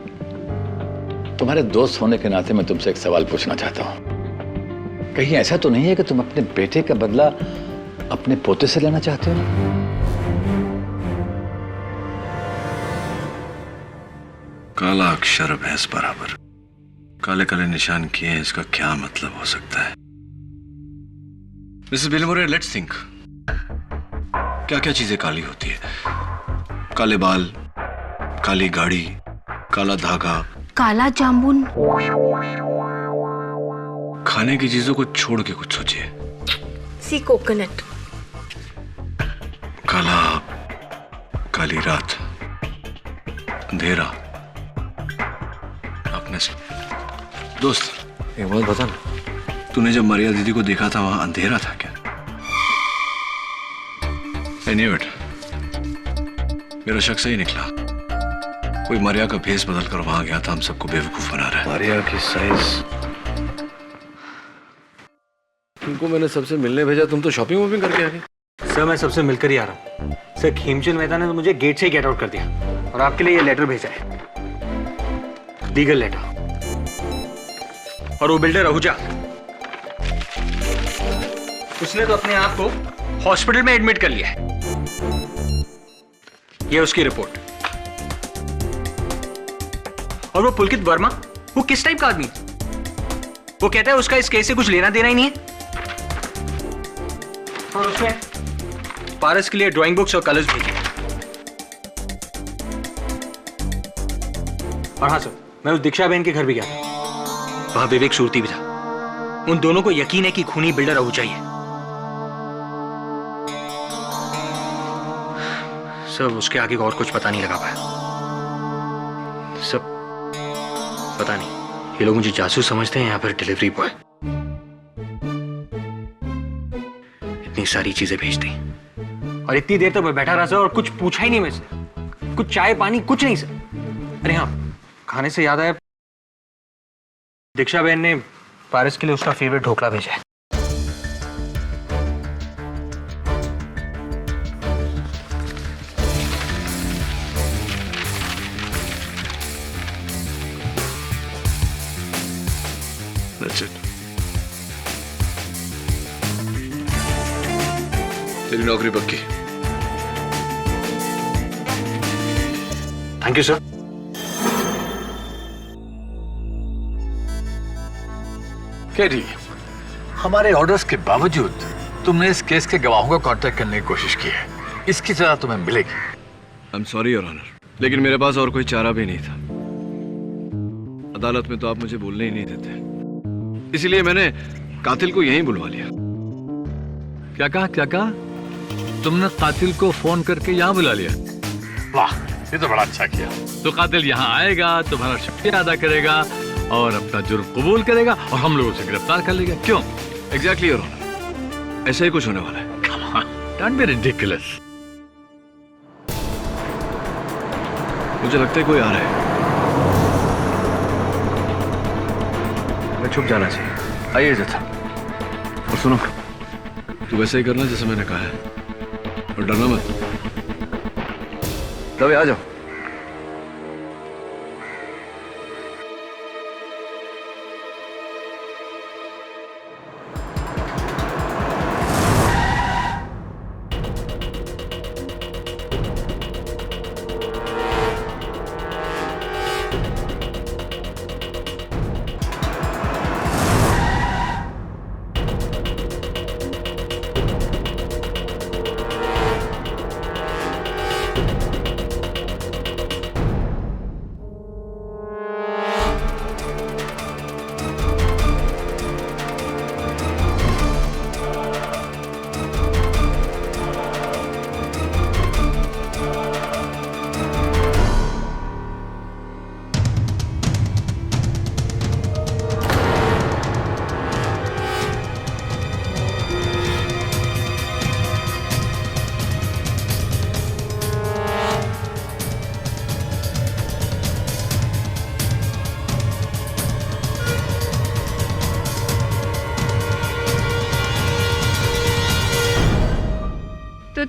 तुम्हारे दोस्त होने के नाते मैं तुमसे एक सवाल पूछना चाहता हूं। कहीं ऐसा तो नहीं है कि तुम अपने बेटे का बदला अपने पोते से लेना चाहते हो? काला अक्षर भैंस बराबर, काले काले निशान किए हैं, इसका क्या मतलब हो सकता है? Mrs Bilimoria, let's think. क्या क्या चीजें काली होती है? काले बाल, काली गाड़ी, काला धागा, काला जामुन। खाने की चीजों को छोड़ के कुछ सोचिए। सी कोकोनट। काला, काली रात, अंधेरा। अपने से दोस्त एक बात बता ना, तूने जब मारिया दीदी को देखा था वहां अंधेरा था क्या? एनीवे, मेरा शक सही निकला। कोई मारिया का भेस बदल कर वहां गया था, हम सबको बेवकूफ बना रहा है। मारिया की साइज। तुमको मैंने सबसे मिलने भेजा, तुम तो शॉपिंग वॉपिंग करके आ गए। सर मैं सबसे मिलकर ही आ रहा हूँ। सर खेमचंद मेहता ने तो मुझे गेट से ही गेट आउट कर दिया और आपके लिए ये लेटर भेजा है, लीगल लेटर। और वो बिल्डर आहूजा, उसने तो अपने आप को हॉस्पिटल में एडमिट कर लिया है। ये उसकी रिपोर्ट। और वो पुलकित वर्मा, वो किस टाइप का आदमी है? वो कहता है उसका इस केस से कुछ लेना देना ही नहीं है। और उसने पारस के लिए ड्राइंग बुक्स और कलर्स भेजे। और हाँ सर, मैं उस दीक्षा बहन के घर भी गया था, वहां विवेक सूरती भी था। उन दोनों को यकीन है कि खूनी बिल्डर आहूजा ही है। सब उसके आगे और कुछ पता नहीं लगा पाया। सब पता नहीं, ये लोग मुझे जासूस समझते हैं या फिर डिलीवरी बॉय। इतनी सारी चीजें भेज दी और इतनी देर तक मैं बैठा रहा सर और कुछ पूछा ही नहीं मैं सर। कुछ चाय पानी कुछ नहीं सर। अरे हाँ, खाने से याद आया, दीक्षा बहन ने पारस के लिए उसका फेवरेट ढोकला भेजा है। That's it. तेरी नौकरी पक्की। Thank you sir. केडी, हमारे ऑर्डर्स के बावजूद तुमने इस केस के गवाहों को कांटेक्ट करने की कोशिश की है। इसकी सजा तुम्हें मिलेगी। I am sorry your honour, लेकिन मेरे पास और कोई चारा भी नहीं था। अदालत में तो आप मुझे बोलने ही नहीं देते, इसीलिए मैंने कातिल को यहीं बुलवा लिया। क्या कहा, क्या कहा? तुमने कातिल को फोन करके यहाँ बुला लिया? वाह, ये तो बड़ा अच्छा किया। तो कातिल यहाँ आएगा, तुम्हारा शुक्रिया अदा करेगा और अपना जुर्म कबूल करेगा और हम लोग उसे गिरफ्तार कर लेंगे। क्यों? एग्जैक्टली योर ऑनर, ऐसा ही कुछ होने वाला है। Come on, don't be ridiculous. मुझे लगता है कोई आ रहा है। मैं छुप जाना चाहिए। आइए जथा। और सुनो, तू वैसे ही करना जैसे मैंने कहा है और डरना मत। दवे आ जाओ।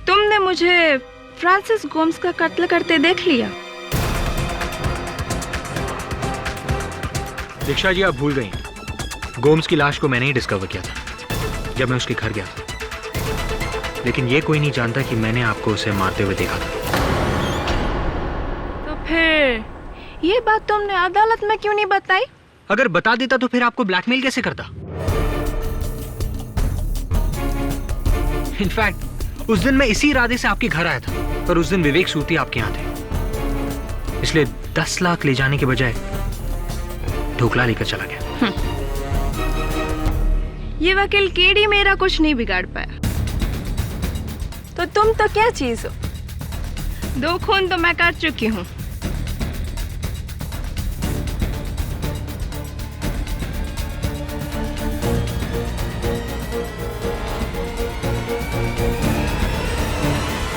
तुमने मुझे फ्रांसिस गोम्स का कत्ल करते देख लिया? दीक्षा जी, आप भूल गई, गोम्स की लाश को मैंने ही डिस्कवर किया था जब मैं उसके घर गया था। लेकिन ये कोई नहीं जानता कि मैंने आपको उसे मारते हुए देखा था। तो फिर ये बात तुमने अदालत में क्यों नहीं बताई? अगर बता देता तो फिर आपको ब्लैकमेल कैसे करता? इनफैक्ट उस दिन मैं इसी इरादे से आपके घर आया था, पर उस दिन विवेक सूती आपके यहाँ थे, इसलिए 10 लाख ले जाने के बजाय ढोकला लेकर चला गया। ये वकील केडी मेरा कुछ नहीं बिगाड़ पाया। तो तुम तो क्या चीज हो? 2 खून तो मैं कर चुकी हूँ।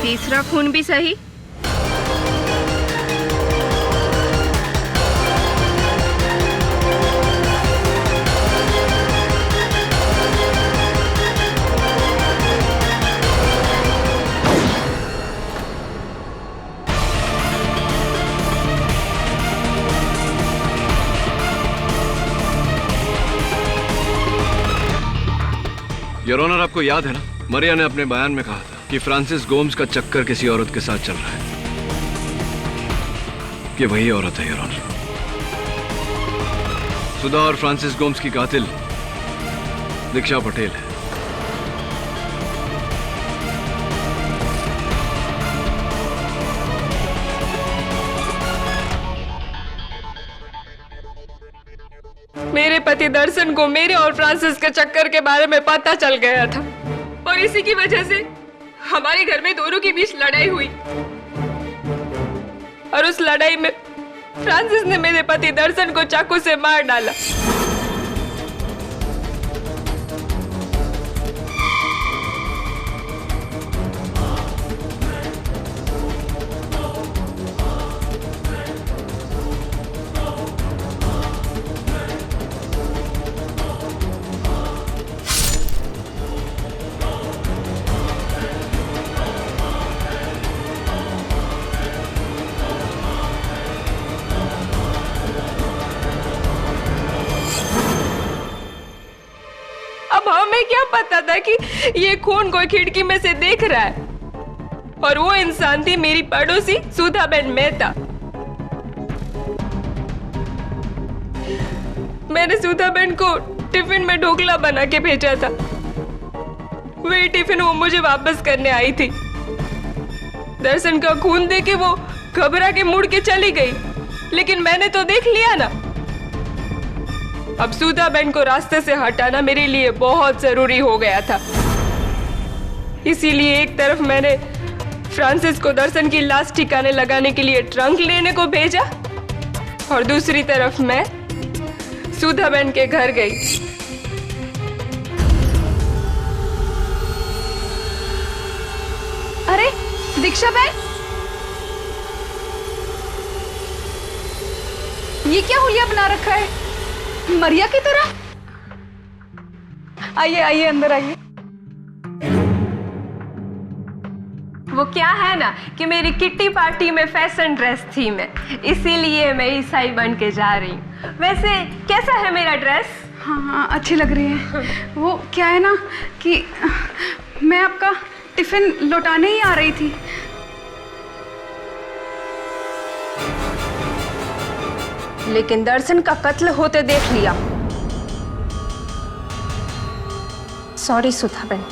तीसरा खून भी सही। योर ऑनर, आपको याद है ना, मरिया ने अपने बयान में कहा था कि फ्रांसिस गोम्स का चक्कर किसी औरत के साथ चल रहा है। ये वही औरत है योर ऑनर। सुधा और फ्रांसिस गोम्स की कातिल दीक्षा पटेल है। मेरे पति दर्शन को मेरे और फ्रांसिस के चक्कर के बारे में पता चल गया था और इसी की वजह से हमारे घर में दोनों के बीच लड़ाई हुई और उस लड़ाई में फ्रांसिस ने मेरे पति दर्शन को चाकू से मार डाला। अब हमें क्या पता था कि ये खून कोई खिड़की में से देख रहा है और वो इंसान थी मेरी पड़ोसी सुधाबेन मेहता। मैंने सुधाबेन को टिफिन में ढोकला बना के भेजा था। वही टिफिन वो मुझे वापस करने आई थी। दर्शन का खून देख के वो घबरा के मुड़ के चली गई, लेकिन मैंने तो देख लिया ना। अब सुधाबेन को रास्ते से हटाना मेरे लिए बहुत जरूरी हो गया था। इसीलिए एक तरफ मैंने फ्रांसिस को दर्शन की लाश ठिकाने लगाने के लिए ट्रंक लेने को भेजा और दूसरी तरफ मैं सुधाबेन के घर गई। अरे दीक्षा बहन, ये क्या हुलिया बना रखा है, मरिया की तरह? आइए आइए अंदर आइए। वो क्या है ना कि मेरी किट्टी पार्टी में फैशन ड्रेस थी मैं, इसीलिए मैं ईसाई बन के जा रही हूँ। वैसे कैसा है मेरा ड्रेस? हाँ हाँ, अच्छी लग रही है। वो क्या है ना कि मैं आपका टिफिन लौटाने ही आ रही थी। लेकिन दर्शन का कत्ल होते देख लिया। सॉरी सुधाबेन,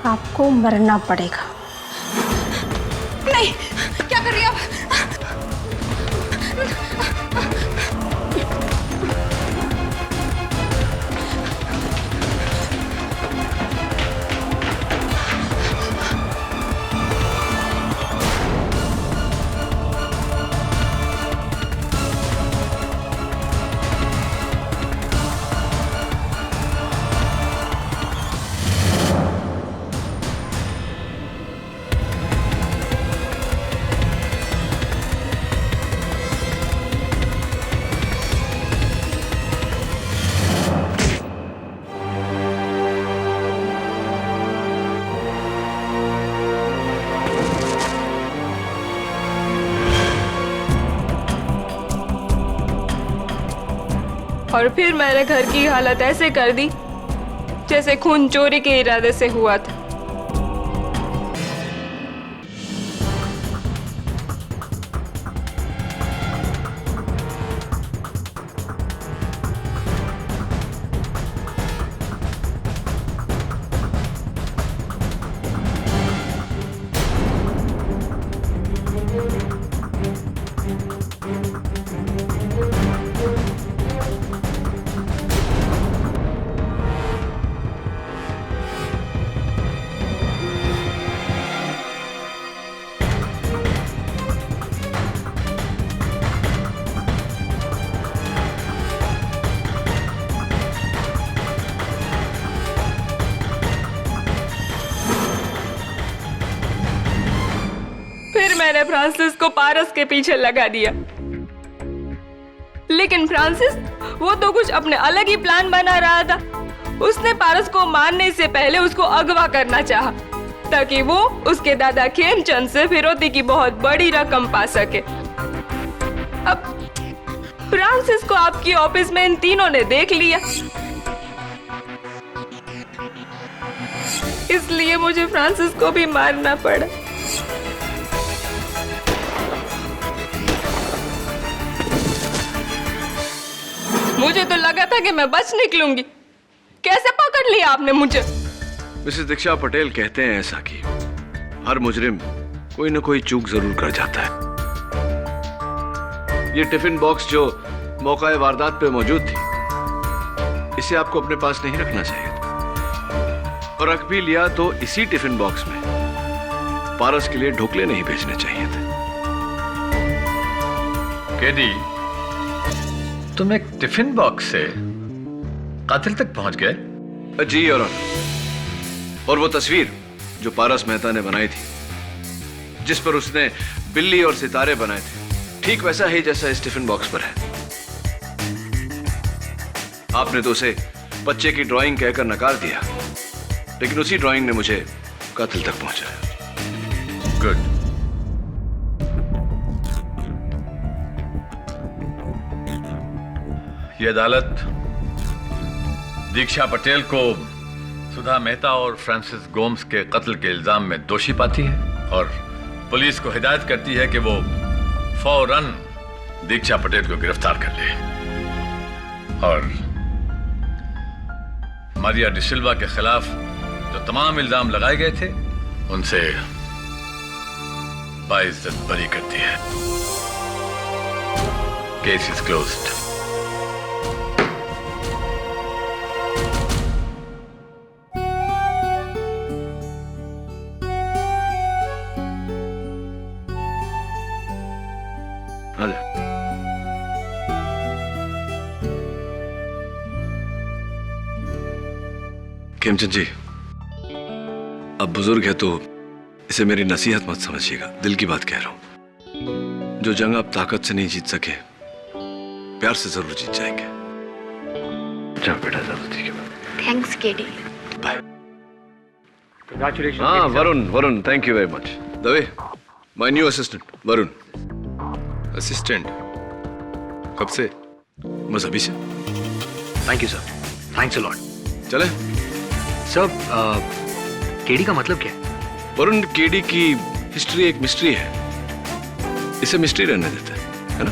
आपको मरना पड़ेगा। नहीं, क्या कर रही हो आप? और फिर मैंने घर की हालत ऐसे कर दी जैसे खून चोरी के इरादे से हुआ था। मैंने फ्रांसिस को पारस के पीछे लगा दिया, लेकिन फ्रांसिस वो तो कुछ अपने अलग ही प्लान बना रहा था। उसने पारस को मारने से पहले उसको अगवा करना चाहा, ताकि वो उसके दादा खेमचंद से फिरौती की बहुत बड़ी रकम पा सके। अब फ्रांसिस को आपकी ऑफिस में इन तीनों ने देख लिया, इसलिए मुझे फ्रांसिस को भी मारना पड़ा। मुझे तो लगा था कि मैं बच निकलूंगी, कैसे पकड़ लिया आपने मुझे? मिसेस दीक्षा पटेल कहते हैं ऐसा कि हर मुजरिम कोई न कोई चूक जरूर कर जाता है। ये टिफिन बॉक्स जो मौका वारदात पे मौजूद थी, इसे आपको अपने पास नहीं रखना चाहिए था, और रख भी लिया तो इसी टिफिन बॉक्स में पारस के लिए ढोकले नहीं भेजने चाहिए थे। केडी, तुम एक टिफिन बॉक्स से कातिल तक पहुंच गए? जी योर ऑनर। और वो तस्वीर जो पारस मेहता ने बनाई थी, जिस पर उसने बिल्ली और सितारे बनाए थे, ठीक वैसा ही जैसा इस टिफिन बॉक्स पर है। आपने तो उसे बच्चे की ड्राइंग कहकर नकार दिया, लेकिन उसी ड्राइंग ने मुझे कातिल तक पहुंचाया। गुड। ये अदालत दीक्षा पटेल को सुधा मेहता और फ्रांसिस गोम्स के कत्ल के इल्जाम में दोषी पाती है और पुलिस को हिदायत करती है कि वो फौरन दीक्षा पटेल को गिरफ्तार कर ले और मारिया डिसिल्वा के खिलाफ जो तमाम इल्जाम लगाए गए थे उनसे बाइज्जत बरी करती है। Case is closed. Khemchand ji, अब बुजुर्ग है तो इसे मेरी नसीहत मत समझिएगा, दिल की बात कह रहा हूं। जो जंग आप ताकत से नहीं जीत सके, प्यार से जरूर जीत जाएंगे। जाओ बेटा, जरूर। ठीक है, थैंक्स केडी। बाय। Congratulations. हाँ Varun, thank you very much. Dave, my new assistant Varun. Assistant? कब से? बस अभी से। Thank you sir, thanks a lot. चले सर, केडी का मतलब क्या है? वरुण, केडी की हिस्ट्री एक मिस्ट्री है, इसे मिस्ट्री रहने देते हैं, है ना?